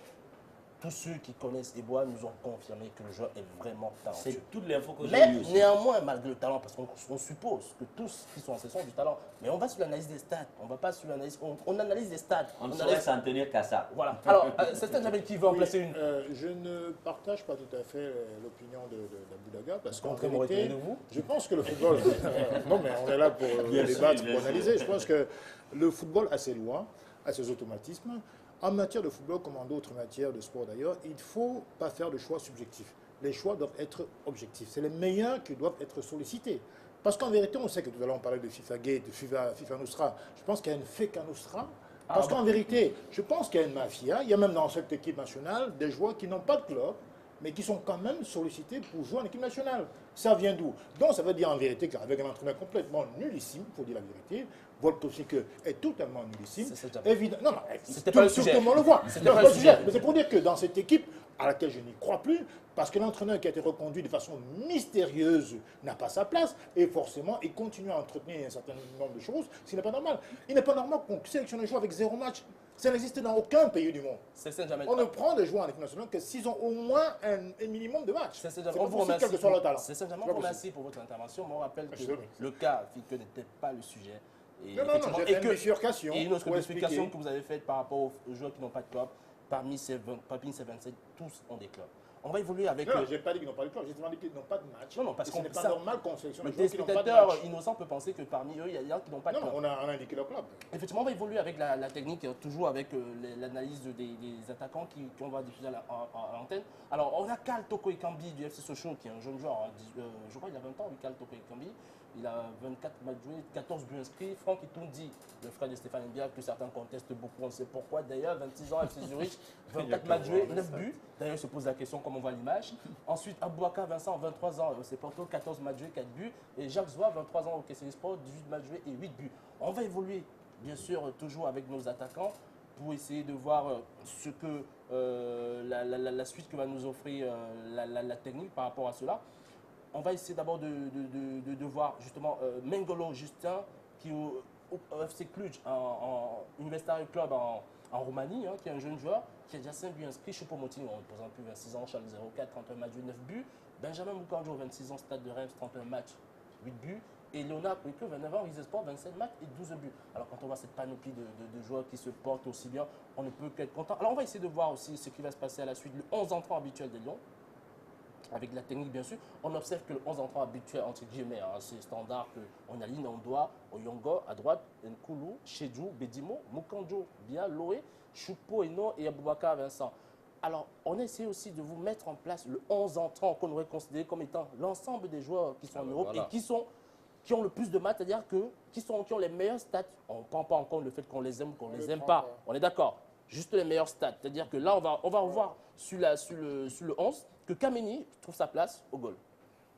S2: Tous ceux qui connaissent Eboa nous ont confirmé que le joueur est vraiment talentueux.
S7: C'est toute l'info que j'ai
S2: Mais
S7: eue aussi.
S2: néanmoins, malgré le talent, parce qu'on suppose que tous qui sont en session ont du talent, mais on va sur l'analyse des stats, on va pas sur l'analyse, on analyse des stats.
S7: On ne saurait s'en tenir qu'à ça.
S2: Voilà. Alors, c'est un qui veut en placer une.
S6: Je ne partage pas tout à fait l'opinion d'Aboudaga, parce qu'en
S2: Contrairement
S6: vérité,
S2: de vous.
S6: je pense que le football... non, mais on est là pour débattre, pour analyser. Je pense que le football a ses lois, a ses automatismes. En matière de football, comme en d'autres matières de sport d'ailleurs, il ne faut pas faire de choix subjectifs. Les choix doivent être objectifs. C'est les meilleurs qui doivent être sollicités. Parce qu'en vérité, on sait que tout à l'heure on parlait de FIFA Gate, de FIFA Nostra. Je pense qu'il y a une fake Nostra. Parce qu'en vérité, je pense qu'il y a une mafia. Il y a même dans cette équipe nationale des joueurs qui n'ont pas de club, mais qui sont quand même sollicités pour jouer en équipe nationale. Ça vient d'où? Donc ça veut dire en vérité qu'avec un entraîneur complètement nullissime, il faut dire la vérité, Volkovsky est totalement nullissime. Évidemment, non,
S2: c'était pas le sujet.
S6: Tout le monde le voit.
S2: C'était pas le sujet.
S6: Mais c'est pour dire que dans cette équipe, à laquelle je n'y crois plus, parce que l'entraîneur qui a été reconduit de façon mystérieuse n'a pas sa place, et forcément, il continue à entretenir un certain nombre de choses, ce qui n'est pas normal. Il n'est pas normal qu'on sélectionne un joueur avec 0 match. Ça n'existe dans aucun pays du monde. On ne prend des joueurs en équipe nationale que s'ils ont au moins un minimum de matchs. C'est pas possible, quel que soit leur talent.
S2: C'est sincèrement merci pour votre intervention. Moi, on rappelle que le cas Fike n'était pas le sujet.
S6: Et non, j'ai fait une bifurcation.
S2: Et une autre bifurcation que vous avez faite par rapport aux joueurs qui n'ont pas de club, parmi ces 27, tous ont des clubs. On va évoluer avec...
S6: Non, je n'ai pas dit qu'ils n'ont pas de club, j'ai demandé qu'ils n'ont pas de match.
S2: Non, parce que
S6: ce n'est pas normal qu'on sélectionne
S2: des
S6: joueurs qui n'ont pas de
S2: spectateurs
S6: match.
S2: innocents peuvent penser que parmi eux, il y a des gens qui n'ont pas de club.
S6: Non, on a indiqué leur club.
S2: Effectivement, on va évoluer avec la technique, toujours avec l'analyse des attaquants qu'on va diffuser à l'antenne. Alors, on a Karl Toko Ekambi du FC Sochaux, qui est un jeune joueur, je crois qu'il a 20 ans, Karl Toko Ekambi. Il a 24 matchs joués, 14 buts inscrits. Franck Itundi, le frère de Stéphane Mbia, que certains contestent beaucoup, on sait pourquoi. D'ailleurs, 26 ans, FC Zurich, 24 matchs joués, 9 buts. D'ailleurs, il se pose la question, comme on voit l'image. Ensuite, Abouaka Vincent, 23 ans, c'est Porto, 14 matchs joués, 4 buts. Et Jacques Zoua, 23 ans au KCS Sport, 18 matchs joués et 8 buts. On va évoluer, bien sûr, toujours avec nos attaquants pour essayer de voir ce que la suite que va nous offrir la technique par rapport à cela. On va essayer d'abord de voir justement Mengolo Justin qui est au FC Cluj, en Universitario Club en Roumanie, qui est un jeune joueur qui a déjà 5 buts inscrits. Choupo-Moting, on ne représente plus, 26 ans, Charles 04, 31 matchs, 9 buts. Benjamin Mukanjo, 26 ans, Stade de Reims, 31 matchs, 8 buts. Et Léonard Pouique, 29 ans, Rizesport, 27 matchs et 12 buts. Alors quand on voit cette panoplie de joueurs qui se portent aussi bien, on ne peut qu'être content. Alors on va essayer de voir aussi ce qui va se passer à la suite. Le 11 entrant habituel de Lyon. Avec la technique, bien sûr, on observe que le 11 entrants habituel, entre guillemets, c'est standard qu'on aligne en doigt, Oyongo à droite, Nkulu, Chedjou, Bedimo, Mukanjo, Bia, Loé, Choupo, Eno et Aboubaka Vincent. Alors, on essaie aussi de vous mettre en place le 11 entrants qu'on aurait considéré comme étant l'ensemble des joueurs qui sont en Europe et qui ont le plus de matchs, c'est-à-dire qui ont les meilleurs stats. On ne prend pas en compte le fait qu'on les aime ou qu'on ne les aime pas. On est d'accord. Juste les meilleurs stats. C'est-à-dire que là, on va revoir sur le 11 que Kameni trouve sa place au goal.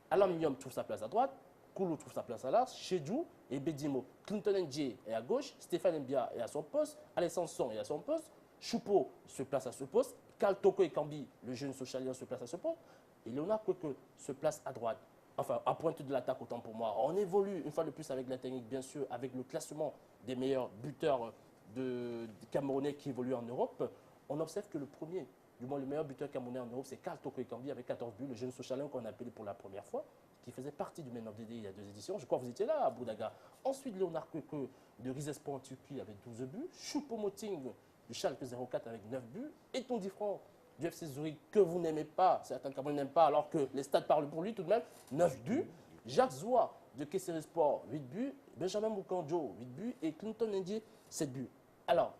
S2: Alam Nyom trouve sa place à droite. Koulou trouve sa place à l'arche. Chedjou et Bedimo. Clinton Ndje est à gauche. Stéphane Mbia est à son poste. Alessandro Son est à son poste. Choupo se place à ce poste. Karl Toko Ekambi, le jeune socialien, se place à ce poste. Et Léonard Kweke se place à droite. Enfin, à pointe de l'attaque, autant pour moi. On évolue une fois de plus avec la technique, bien sûr, avec le classement des meilleurs buteurs de Camerounais qui évoluent en Europe. On observe que le premier, du moins le meilleur buteur camerounais en Europe, c'est Karl Toko Ekambi avec 14 buts, le jeune socialien qu'on a appelé pour la première fois, qui faisait partie du Men of the Day il y a 2 éditions. Je crois que vous étiez là, à Boudaga. Ensuite, Léonard Kweke de Rizesport en Turquie avec 12 buts. Choupo-Moting du Schalke 04 avec 9 buts. Et Tondi Franck du FC Zurich, que vous n'aimez pas, certains Camerounais n'aiment pas, alors que les stats parlent pour lui tout de même, 9 buts. Jacques Zoua de KCS Sport, 8 buts. Benjamin Mukanjo, 8 buts. Et Clinton Ndje, 7 buts. Alors,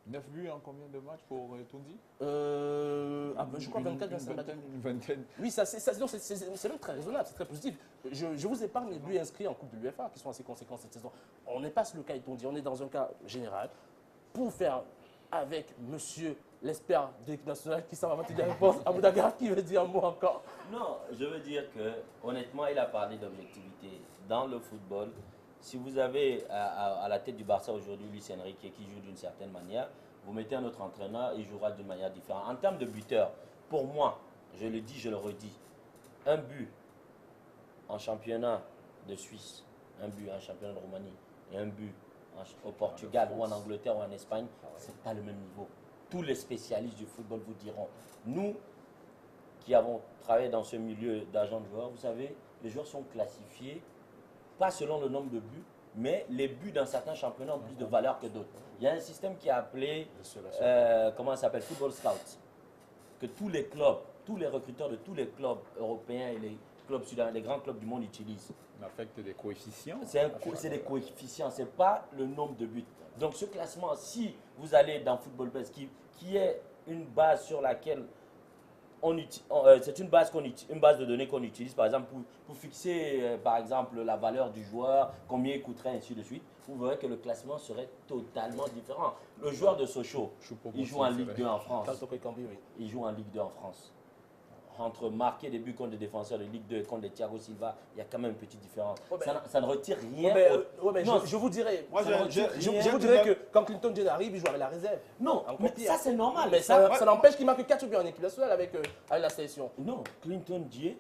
S5: 9 buts en combien de matchs pour Tondi
S2: je crois 24, 25 matchs.
S5: Une vingtaine.
S2: Oui, c'est même très raisonnable, c'est très positif. Je vous épargne les buts inscrits en Coupe de l'UEFA qui sont assez conséquents cette saison. On n'est pas sur le cas Tondi, on est dans un cas général. Pour faire avec monsieur l'expert de l'équipe nationale qui s'en va maintenir la réponse, Abou Dagar qui veut dire un mot encore.
S7: Non, je veux dire que, honnêtement, il a parlé d'objectivité. Dans le football, si vous avez à la tête du Barça aujourd'hui Luis Enrique qui joue d'une certaine manière, vous mettez un autre entraîneur, il jouera d'une manière différente. En termes de buteur, pour moi, je le dis, je le redis, un but en championnat de Suisse, un but en championnat de Roumanie et un but au Portugal ou en Angleterre ou en Espagne, ce n'est pas le même niveau. Tous les spécialistes du football vous diront, nous qui avons travaillé dans ce milieu d'agents de joueurs, vous savez, les joueurs sont classifiés pas selon le nombre de buts, mais les buts dans certains championnats ont plus de valeur que d'autres. Il y a un système qui est appelé, comment ça s'appelle, Football Scout, que tous les clubs, tous les recruteurs de tous les clubs européens et les clubs sud-américains, les grands clubs du monde utilisent.
S5: On affecte des coefficients.
S7: C'est des coefficients, ce n'est pas le nombre de buts. Donc ce classement, si vous allez dans Football Base, qui est une base sur laquelle c'est une base de données qu'on utilise, par exemple, pour fixer, par exemple, la valeur du joueur, combien il coûterait, ainsi de suite. Vous verrez que le classement serait totalement différent. Le joueur de Sochaux, il joue en Ligue 2 en France. Il joue en Ligue 2 en France. Entre marquer des buts contre des défenseurs de Ligue 2 et contre des Thiago Silva, il y a quand même une petite différence. Ça ne retire rien.
S2: Je vous dirais, je vous dirais que quand Clinton Jane arrive, il joue avec la réserve.
S7: Non, mais ça c'est normal.
S2: Mais ça n'empêche qu'il marque 4 buts en équipe nationale avec la sélection.
S7: Non, Clinton Jane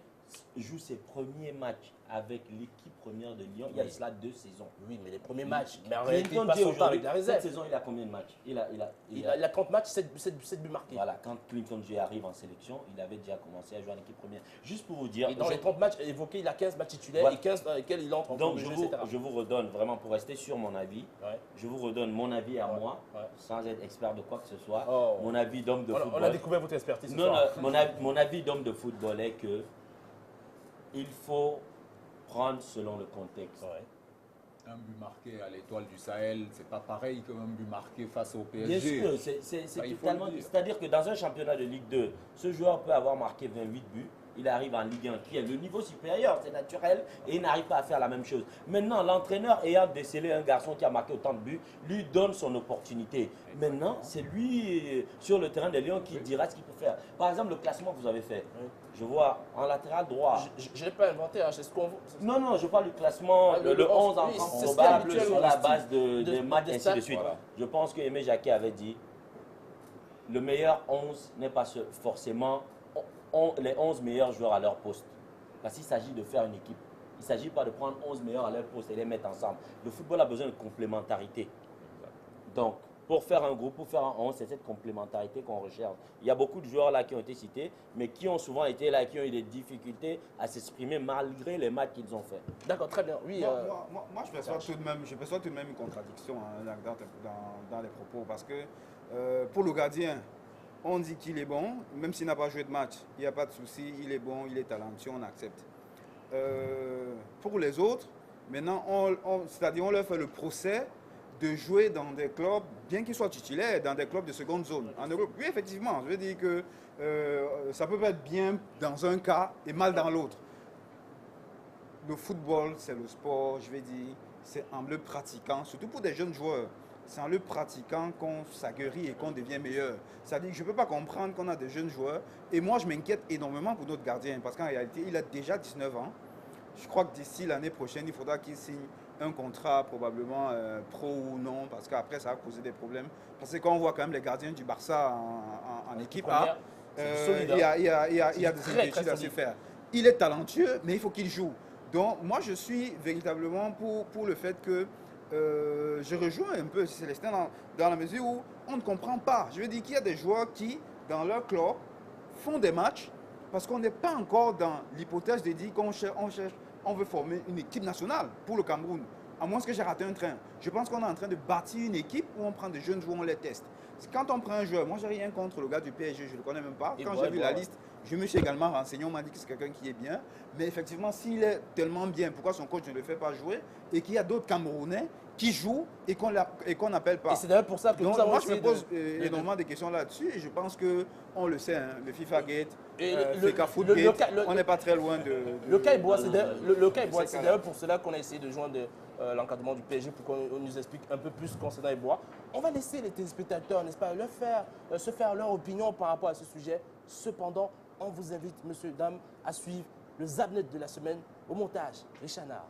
S7: joue ses premiers matchs avec l'équipe première de Lyon il y a cela 2 saisons.
S2: Oui, mais les premiers matchs. Mais en
S7: réalité,
S2: il passe son temps avec la réserve.
S7: Cette saison, il a combien de matchs? Il
S2: a 30 matchs, 7 buts marqués.
S7: Voilà, quand Clinton Jay arrive en sélection, il avait déjà commencé à jouer en équipe première. Juste pour vous dire.
S2: Et dans les 30 matchs évoqués, il a 15 matchs titulaires et 15 dans lesquels il entre en
S7: donc,
S2: jeu,
S7: je vous redonne, vraiment pour rester sur mon avis, je vous redonne mon avis à moi, sans être expert de quoi que ce soit. Mon avis d'homme de football.
S2: On a découvert votre expertise.
S7: Non, mon avis d'homme de football est que il faut prendre selon le contexte.
S5: Un but marqué à l'Étoile du Sahel, c'est pas pareil qu'un but marqué face au PSG.
S7: Bien sûr, c'est totalement. C'est-à-dire que dans un championnat de Ligue 2, ce joueur peut avoir marqué 28 buts. Il arrive en Ligue 1 qui est le niveau supérieur, c'est naturel, et il n'arrive pas à faire la même chose. Maintenant, l'entraîneur ayant décelé un garçon qui a marqué autant de buts, lui donne son opportunité. Maintenant, c'est lui, sur le terrain des Lions, qui dira ce qu'il peut faire. Par exemple, le classement que vous avez fait, je vois en latéral droit.
S2: Je n'ai pas inventé, c'est ce qu'on...
S7: Non, je parle du classement, le 11 en France probable sur la base des matchs, ainsi de suite. Voilà. Je pense que Aimé Jacquet avait dit, le meilleur 11 n'est pas forcément... les 11 meilleurs joueurs à leur poste. Parce qu'il s'agit de faire une équipe. Il ne s'agit pas de prendre 11 meilleurs à leur poste et les mettre ensemble. Le football a besoin de complémentarité. Donc, pour faire un groupe, pour faire un 11, c'est cette complémentarité qu'on recherche. Il y a beaucoup de joueurs là qui ont été cités, mais qui ont souvent été là et qui ont eu des difficultés à s'exprimer malgré les matchs qu'ils ont fait.
S2: D'accord, très bien. Oui,
S4: moi je perçois tout de même une contradiction dans les propos. Parce que pour le gardien, on dit qu'il est bon, même s'il n'a pas joué de match, il n'y a pas de souci, il est bon, il est talentueux, on accepte. Pour les autres, maintenant, c'est-à-dire on leur fait le procès de jouer dans des clubs, bien qu'ils soient titulaires, dans des clubs de seconde zone. En Europe, oui, effectivement, je veux dire que ça peut être bien dans un cas et mal dans l'autre. Le football, c'est le sport, je vais dire, c'est en le pratiquant, surtout pour des jeunes joueurs. C'est en le pratiquant qu'on s'aguerrit et qu'on devient meilleur. C'est-à-dire que je ne peux pas comprendre qu'on a des jeunes joueurs. Et moi, je m'inquiète énormément pour notre gardien. Parce qu'en réalité, il a déjà 19 ans. Je crois que d'ici l'année prochaine, il faudra qu'il signe un contrat probablement pro ou non. Parce qu'après, ça va causer des problèmes. Parce que quand on voit quand même les gardiens du Barça en équipe A, il y a des inquiétudes à se faire. Il est talentueux, mais il faut qu'il joue. Donc, moi, je suis véritablement pour le fait que je rejoins un peu Célestin dans la mesure où on ne comprend pas. Je veux dire qu'il y a des joueurs qui, dans leur club, font des matchs parce qu'on n'est pas encore dans l'hypothèse de dire qu'on veut former une équipe nationale pour le Cameroun. À moins que j'ai raté un train. Je pense qu'on est en train de bâtir une équipe où on prend des jeunes joueurs, on les teste. Quand on prend un joueur, moi j'ai rien contre le gars du PSG, je ne le connais même pas. Quand j'ai vu la liste, Je me suis également renseigné, on m'a dit que c'est quelqu'un qui est bien. Mais effectivement, s'il est tellement bien, pourquoi son coach ne le fait pas jouer? Et qu'il y a d'autres Camerounais qui jouent et qu'on n'appelle pas.
S2: Et c'est d'ailleurs pour ça que
S4: donc,
S2: nous avons
S4: moi, je me
S2: essayé
S4: pose énormément de questions là-dessus et je pense qu'on le sait, hein, le FIFA Gate, FIFA Foot Gate, on n'est pas très loin de...
S2: Le cas est bon, c'est d'ailleurs pour cela qu'on a essayé de joindre l'encadrement du PSG pour qu'on nous explique un peu plus concernant Eboa. On va laisser les téléspectateurs, n'est-ce pas, se faire leur opinion par rapport à ce sujet. Cependant, on vous invite, messieurs, dames, à suivre le Zabnet de la semaine au montage. Richard Nard.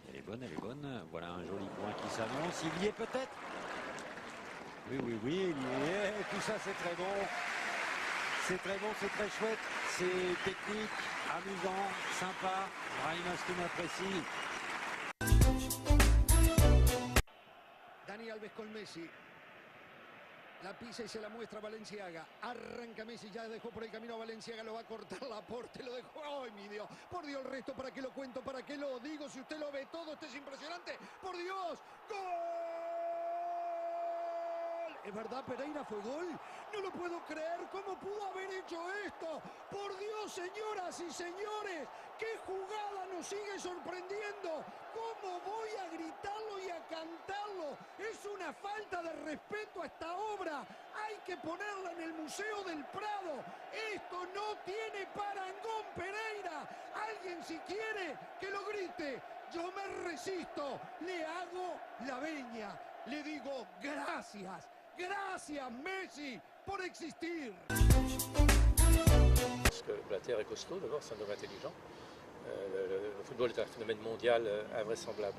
S10: Elle est bonne. Voilà un joli point qui s'annonce. Il y est peut-être. Oui, il y est. Et tout ça, c'est très bon. C'est très bon, c'est très chouette. C'est technique, amusant, sympa. Brahim Astoum apprécie.
S22: Dani Alves con Messi. La pisa y se la muestra Valenciaga. Arranca Messi, ya dejó por el camino a Valenciaga, lo va a cortar Laporte, lo dejó. ¡Ay, mi Dios! Por Dios, el resto, ¿para qué lo cuento? ¿Para qué lo digo? Si usted lo ve todo, esto es impresionante. ¡Por Dios! ¡Gol! ¿Es verdad, Pereira fue gol? No lo puedo creer. ¿Cómo pudo haber hecho esto? Por Dios, señoras y señores, qué jugada nos sigue sorprendiendo. ¿Cómo voy a gritarlo y a cantarlo? Es una falta de respeto a esta obra. Hay que ponerla en el Museo del Prado. Esto no tiene parangón, Pereira. Alguien, si quiere, que lo grite. Yo me resisto. Le hago la veña. Le digo gracias. Gracias, Messi, pour existir.
S23: Parce que Blatter est costaud, d'abord, c'est un homme intelligent. Le football est un phénomène mondial invraisemblable.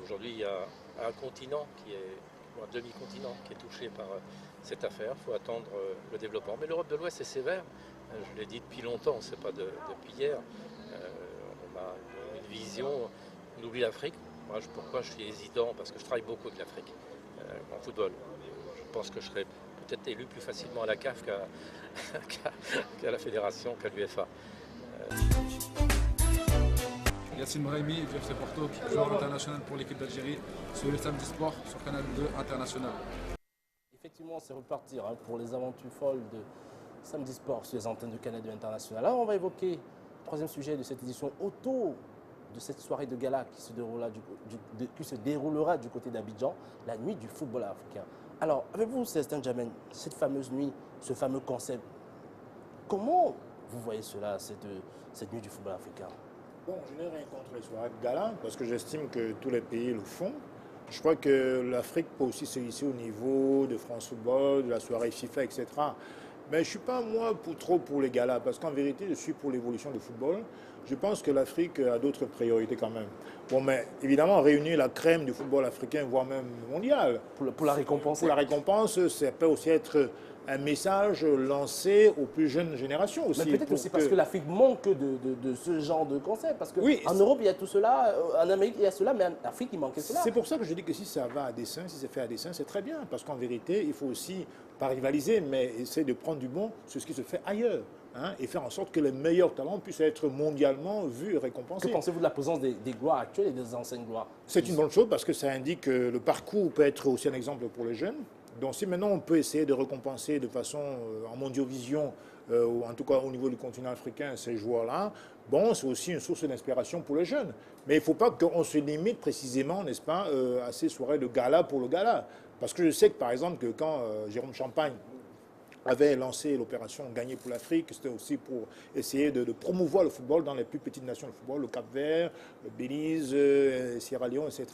S23: Aujourd'hui, il y a un continent un demi-continent qui est touché par cette affaire. Il faut attendre le développement. Mais l'Europe de l'Ouest est sévère. Je l'ai dit depuis longtemps, c'est pas depuis hier. On a une vision, on oublie l'Afrique. Moi, pourquoi je suis hésitant? Parce que je travaille beaucoup avec l'Afrique en football. Je pense que je serais peut-être élu plus facilement à la CAF qu'à la fédération, qu'à l'UEFA.
S24: Yassine Brahimi, du FC Porto, joueur international pour l'équipe d'Algérie, sur le Samedi Sport, sur Canal 2 International.
S2: Effectivement, c'est repartir pour les aventures folles de Samedi Sport sur les antennes de Canal 2 International. Alors, on va évoquer le troisième sujet de cette édition autour de cette soirée de gala qui se déroulera du côté d'Abidjan, la nuit du football africain. Alors, avec vous, Célestin Djamène, cette fameuse nuit, ce fameux concept, comment vous voyez cela, cette nuit du football africain?
S6: Bon, je n'ai rien contre les soirées de gala, parce que j'estime que tous les pays le font. Je crois que l'Afrique peut aussi se hisser au niveau de France Football, de la soirée FIFA, etc. Mais je ne suis pas, moi, trop pour les galas, parce qu'en vérité, je suis pour l'évolution du football. Je pense que l'Afrique a d'autres priorités quand même. Bon, mais évidemment, réunir la crème du football africain, voire même mondial.
S2: Pour la récompenser.
S6: Pour la récompense, ça peut aussi être un message lancé aux plus jeunes générations aussi.
S2: Mais peut-être aussi parce que l'Afrique manque de ce genre de concept. Parce qu'en Europe, il y a tout cela, en Amérique, il y a cela, mais en Afrique, il manque cela.
S6: C'est pour ça que je dis que si ça va à dessein, si c'est fait à dessein, c'est très bien. Parce qu'en vérité, il faut aussi, pas rivaliser, mais essayer de prendre du bon sur ce qui se fait ailleurs. Et faire en sorte que les meilleurs talents puissent être mondialement vus et récompensés.
S2: Que pensez-vous de la présence des gloires actuelles et des anciennes gloires?
S6: C'est une bonne chose parce que ça indique que le parcours peut être aussi un exemple pour les jeunes. Donc si maintenant on peut essayer de récompenser de façon en mondiovision, ou en tout cas au niveau du continent africain, ces joueurs-là, bon, c'est aussi une source d'inspiration pour les jeunes. Mais il ne faut pas qu'on se limite précisément, n'est-ce pas, à ces soirées de gala pour le gala. Parce que je sais que par exemple, que quand Jérôme Champagne avait lancé l'opération Gagner pour l'Afrique, c'était aussi pour essayer de promouvoir le football dans les plus petites nations de football, le Cap-Vert, le Belize, Sierra Leone, etc.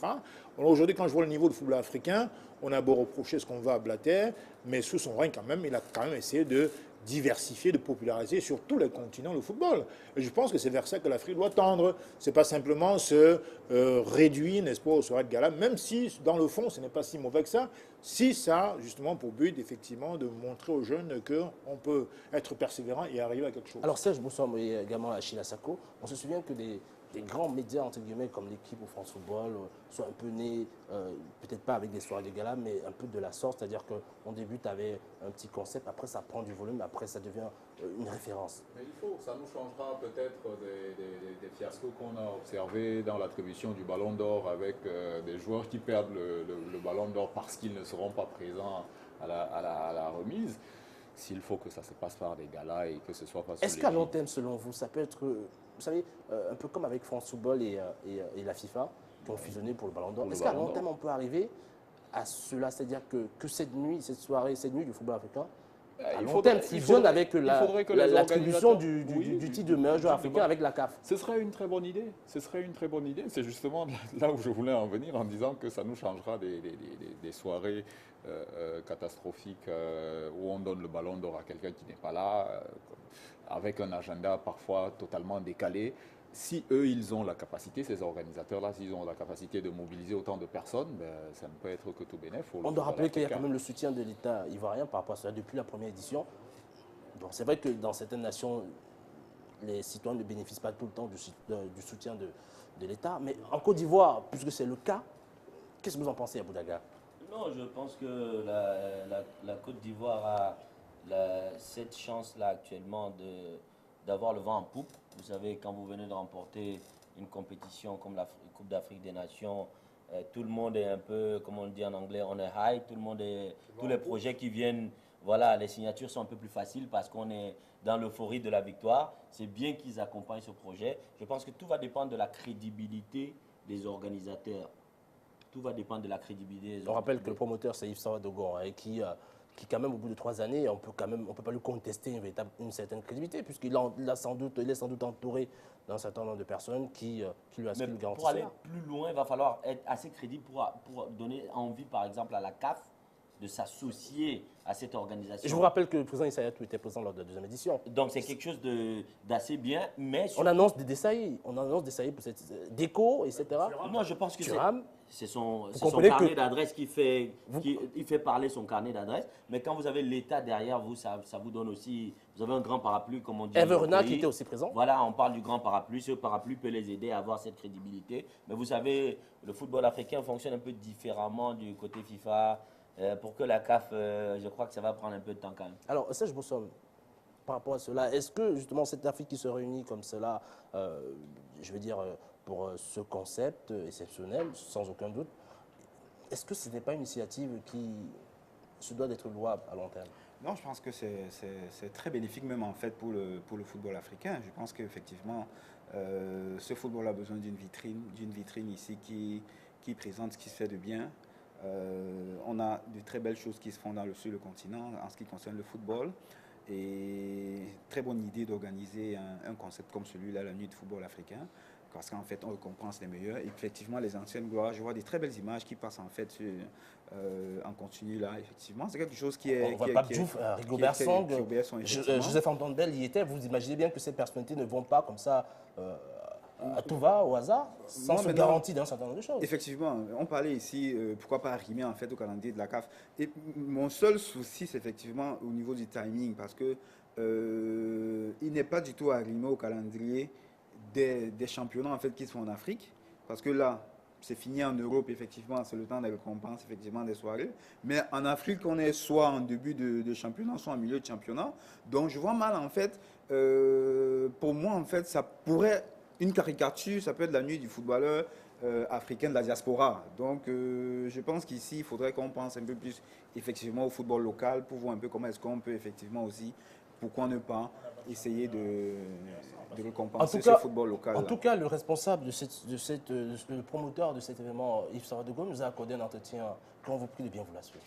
S6: Aujourd'hui, quand je vois le niveau du football africain, on a beau reprocher ce qu'on va à Blatter, mais sous son règne quand même, il a quand même essayé de diversifier, de populariser sur tous les continents le football. Et je pense que c'est vers ça que l'Afrique doit tendre. Ce n'est pas simplement se réduire, n'est-ce pas, aux soirées de gala, même si, dans le fond, ce n'est pas si mauvais que ça, si ça a justement pour but, effectivement, de montrer aux jeunes qu'on peut être persévérant et arriver à quelque chose.
S2: Alors Serge Boussam et également Achille Assako, on se souvient que des grands médias, entre guillemets, comme l'équipe ou France Football, soient un peu nés, peut-être pas avec des soirées de gala, mais un peu de la sorte, c'est-à-dire qu'on débute avec un petit concept, après ça prend du volume, après ça devient une référence.
S5: Mais ça nous changera peut-être des fiascos qu'on a observés dans l'attribution du Ballon d'Or avec des joueurs qui perdent le Ballon d'Or parce qu'ils ne seront pas présents à la remise. S'il faut que ça se passe par des galas et que ce soit pas...
S2: Est-ce qu'à long terme, selon vous, ça peut être, vous savez, un peu comme avec France Football et la FIFA, qui ont fusionné pour le Ballon d'Or, est-ce qu'à long terme, on peut arriver à cela, c'est-à-dire que cette nuit, cette soirée, cette nuit du football africain, à long terme, fusionne avec l'attribution du titre de meilleur joueur africain avec la CAF?
S5: Ce serait une très bonne idée. C'est justement là où je voulais en venir en disant que ça nous changera des soirées catastrophiques où on donne le Ballon d'Or à quelqu'un qui n'est pas là, avec un agenda parfois totalement décalé. Si eux, ils ont la capacité, ces organisateurs-là, s'ils ont la capacité de mobiliser autant de personnes, ça ne peut être que tout bénéf.
S2: On doit rappeler qu'il y a quand même le soutien de l'État ivoirien par rapport à cela depuis la première édition. Donc c'est vrai que dans certaines nations, les citoyens ne bénéficient pas tout le temps du soutien de l'État. Mais en Côte d'Ivoire, puisque c'est le cas, qu'est-ce que vous en pensez, Aboudaga?
S7: Non, je pense que la Côte d'Ivoire a cette chance-là actuellement d'avoir le vent en poupe. Vous savez, quand vous venez de remporter une compétition comme la Coupe d'Afrique des Nations, tout le monde est un peu, comme on dit en anglais, on est high, tous les projets qui viennent, voilà, les signatures sont un peu plus faciles parce qu'on est dans l'euphorie de la victoire. C'est bien qu'ils accompagnent ce projet. Je pense que tout va dépendre de la crédibilité des organisateurs. Tout va dépendre de la crédibilité des organisateurs.
S2: On rappelle que le promoteur, c'est Yves Sawadogo, qui quand même, au bout de 3 années, on peut pas lui contester une certaine crédibilité, puisqu'il est sans doute entouré d'un certain nombre de personnes qui lui assurent le garantie.
S7: Pour aller plus loin, il va falloir être assez crédible pour donner envie, par exemple, à la CAF de s'associer à cette organisation.
S2: Je vous rappelle que le président Issa Hayatou était présent lors de la 2e édition.
S7: Donc c'est quelque chose d'assez bien, mais...
S2: On annonce des Desailly pour cette déco, etc.
S7: Non, je pense que c'est son carnet d'adresse il fait parler son carnet d'adresse, mais quand vous avez l'État derrière vous, ça vous donne aussi... Vous avez un grand parapluie, comme on dit.
S2: Hervé Renard qui était aussi présent.
S7: Voilà, on parle du grand parapluie. Ce parapluie peut les aider à avoir cette crédibilité. Mais vous savez, le football africain fonctionne un peu différemment du côté FIFA. Pour que la CAF, je crois que ça va prendre un peu de temps quand même.
S2: Alors, Serge Bossom, par rapport à cela, est-ce que justement cette Afrique qui se réunit comme cela, je veux dire, pour ce concept exceptionnel, sans aucun doute, est-ce que ce n'est pas une initiative qui se doit d'être louable à long terme?
S4: Non, je pense que c'est très bénéfique même en fait pour le football africain. Je pense qu'effectivement, ce football a besoin d'une vitrine ici qui présente ce qui se fait de bien. On a de très belles choses qui se font sur le continent en ce qui concerne le football. Et très bonne idée d'organiser un concept comme celui-là, la nuit de football africain, parce qu'en fait, on récompense les meilleurs. Et effectivement, les anciennes gloires, je vois des très belles images qui passent en fait en continu là, effectivement. C'est quelque chose qui est...
S2: On voit Pape Diouf, Rigobert Song, Joseph Antondel y était. Vous imaginez bien que ces personnalités ne vont pas comme ça... à tout va, au hasard, sans se garantir d'un certain nombre de choses.
S4: Effectivement, on parlait ici, pourquoi pas arrimer en fait au calendrier de la CAF. Et mon seul souci, c'est effectivement au niveau du timing, parce que il n'est pas du tout arrimé au calendrier des championnats en fait qui se font en Afrique, parce que là, c'est fini en Europe, effectivement, c'est le temps des récompenses, effectivement, des soirées. Mais en Afrique, on est soit en début de championnat, soit en milieu de championnat. Donc, je vois mal, en fait, pour moi, en fait, ça pourrait... Une caricature, ça peut être la nuit du footballeur africain de la diaspora. Donc, je pense qu'ici, il faudrait qu'on pense un peu plus effectivement au football local pour voir un peu comment est-ce qu'on peut effectivement aussi, pourquoi ne pas essayer de récompenser ce football local.
S2: En tout cas, le responsable le promoteur de cet événement, Yves Sawadogo, nous a accordé un entretien qu'on vous prie de bien vous la suivre.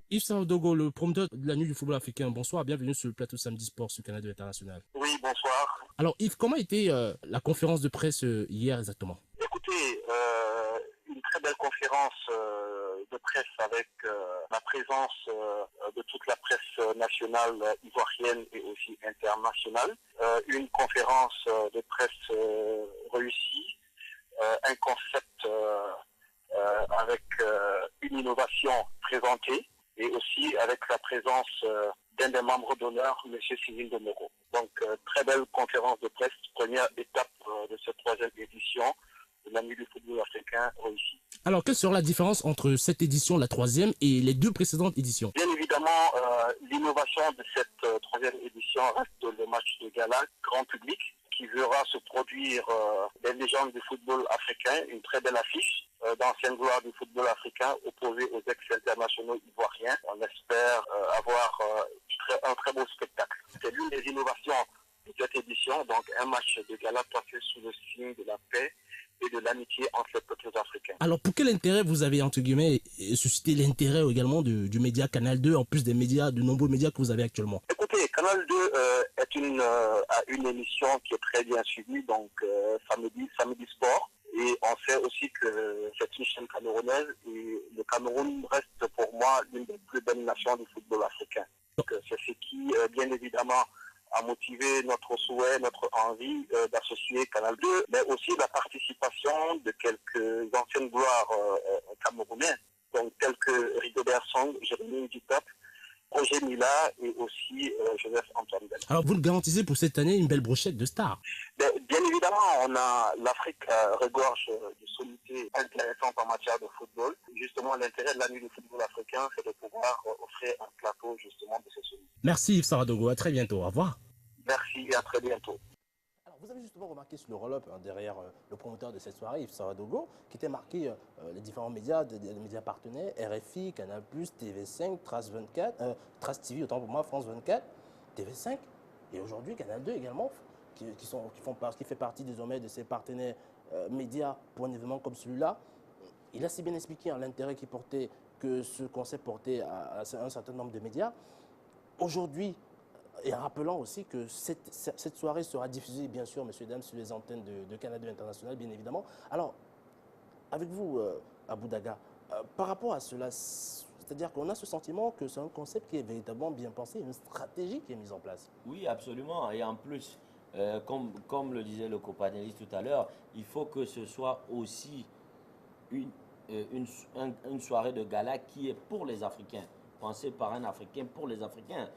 S2: Yves Sawadogo, le promoteur de la nuit du football africain, bonsoir, bienvenue sur le plateau Samedi Sport sur Canal 2 International.
S8: Oui, bonsoir.
S2: Alors Yves, comment a été la conférence de presse hier exactement?
S8: Écoutez, une très belle conférence de presse avec la présence de toute la presse nationale ivoirienne et aussi internationale. Une conférence de presse réussie, un concept avec une innovation présentée, et aussi avec la présence d'un des membres d'honneur, M. Cyril de Moro. Donc, très belle conférence de presse, première étape de cette 3e édition de la Nuit du football africain réussie.
S3: Alors, quelle sera la différence entre cette édition, la 3e, et les 2 précédentes éditions?
S8: Bien évidemment, l'innovation de cette 3e édition reste le match de gala grand public qui verra se produire des légendes du football africain, une très belle affiche d'anciennes gloires du football africain opposées aux ex-internationaux ivoiriens. On espère avoir un très beau spectacle. C'est l'une des innovations de cette édition, donc un match de gala placé sous le signe de la paix et de l'amitié entre les peuples africains.
S3: Alors, pour quel intérêt vous avez, entre guillemets, suscité l'intérêt également du média Canal 2, en plus des médias, de nombreux médias que vous avez actuellement?
S8: Écoutez, Canal 2 a une émission qui est très bien suivie, donc Samedi Sport. Et on sait aussi que c'est une chaîne camerounaise et le Cameroun reste pour moi l'une des plus belles nations du football africain. Donc c'est ce qui, bien évidemment, a motivé notre souhait, notre envie d'associer Canal 2, mais aussi la participation de quelques anciennes gloires camerounaises, donc tels que Rigobert Song, Jérémy Dutop, Roger Mila et aussi Joseph Antoine Bell.
S3: Alors, vous le garantissez pour cette année une belle brochette de stars?
S8: Bien évidemment, l'Afrique regorge de sommités intéressantes en matière de football. Justement, l'intérêt de la Nuit du football africain, c'est de pouvoir offrir un plateau justement de ces sommités.
S3: Merci Yves Saradogo, à très bientôt, au revoir.
S8: Merci et à très bientôt.
S2: Alors, vous avez justement remarqué sur le roll-up derrière le promoteur de cette soirée, Yves Saradogo, qui était marqué les différents médias, les médias partenaires, RFI, Canal+, TV5, Trace TV, autant pour moi, France 24, TV5, et aujourd'hui Canal 2 également, qui fait partie désormais de ses partenaires médias pour un événement comme celui-là. Il a si bien expliqué l'intérêt qu'il portait, que ce concept portait à un certain nombre de médias. Aujourd'hui, et en rappelant aussi que cette soirée sera diffusée, bien sûr, messieurs et dames, sur les antennes de Canal 2 International, bien évidemment. Alors, avec vous, Abou Daga, par rapport à cela, c'est-à-dire qu'on a ce sentiment que c'est un concept qui est véritablement bien pensé, une stratégie qui est mise en place.
S7: Oui, absolument. Et en plus, comme le disait le copanéliste tout à l'heure, il faut que ce soit aussi une soirée de gala qui est pour les Africains, pensée par un Africain pour les Africains.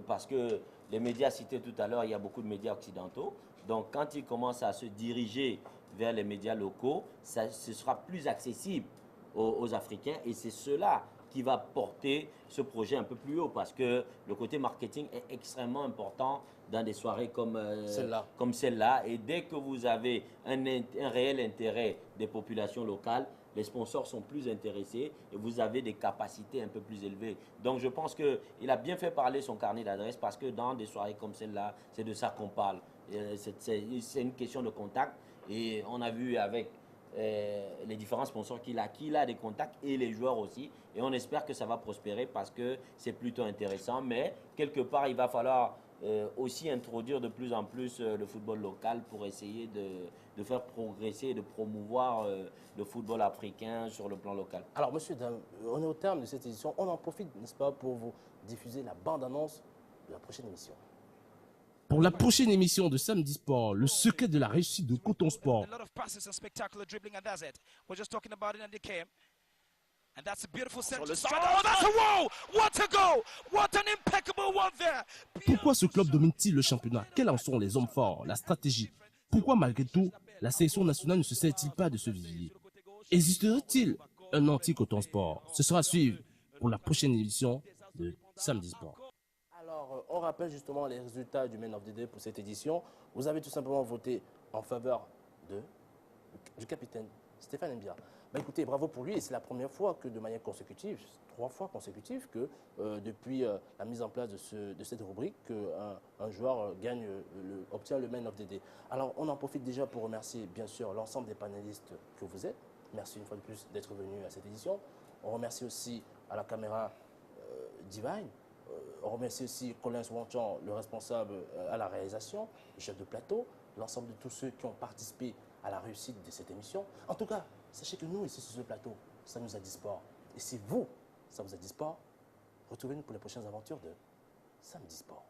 S7: Parce que les médias cités tout à l'heure, il y a beaucoup de médias occidentaux. Donc, quand ils commencent à se diriger vers les médias locaux, ce sera plus accessible aux Africains. Et c'est cela qui va porter ce projet un peu plus haut. Parce que le côté marketing est extrêmement important dans des soirées comme celle-là. Et dès que vous avez un réel intérêt des populations locales, les sponsors sont plus intéressés et vous avez des capacités un peu plus élevées. Donc je pense qu'il a bien fait parler son carnet d'adresses parce que dans des soirées comme celle-là, c'est de ça qu'on parle. C'est une question de contact et on a vu avec les différents sponsors qu'il a des contacts et les joueurs aussi. Et on espère que ça va prospérer parce que c'est plutôt intéressant. Mais quelque part, il va falloir aussi introduire de plus en plus le football local pour essayer de faire progresser et de promouvoir le football africain sur le plan local.
S2: Alors, monsieur, on est au terme de cette édition. On en profite, n'est-ce pas, pour vous diffuser la bande-annonce de la prochaine émission.
S3: Pour la prochaine émission de Samedi Sport, le secret de la réussite de Coton Sport.
S11: And that's a beautiful center. Oh, that's a whoa! What a goal! What an impeccable one there!
S3: Pourquoi ce club domine-t-il le championnat? Quels en sont les hommes forts, la stratégie? Pourquoi malgré tout, la sélection nationale ne se sert-il pas de ce vivier? Existerait-il un anti-Coton Sport? Ce sera à suivre pour la prochaine édition de Samedi Sport.
S2: Alors, on rappelle justement les résultats du Man of the Day pour cette édition. Vous avez tout simplement voté en faveur du capitaine Stéphane Mbia. Bah écoutez, bravo pour lui, et c'est la première fois que de manière consécutive, 3 fois consécutive, que depuis la mise en place de cette rubrique, qu'un joueur obtient le Man of the Day. Alors on en profite déjà pour remercier bien sûr l'ensemble des panélistes que vous êtes. Merci une fois de plus d'être venu à cette édition. On remercie aussi à la caméra Divine. On remercie aussi Colin Swanchan, le responsable à la réalisation, le chef de plateau, l'ensemble de tous ceux qui ont participé à la réussite de cette émission. En tout cas, sachez que nous, ici sur ce plateau, ça nous a dit sport. Et si vous, ça vous a dit sport, retrouvez-nous pour les prochaines aventures de Samedi Sport.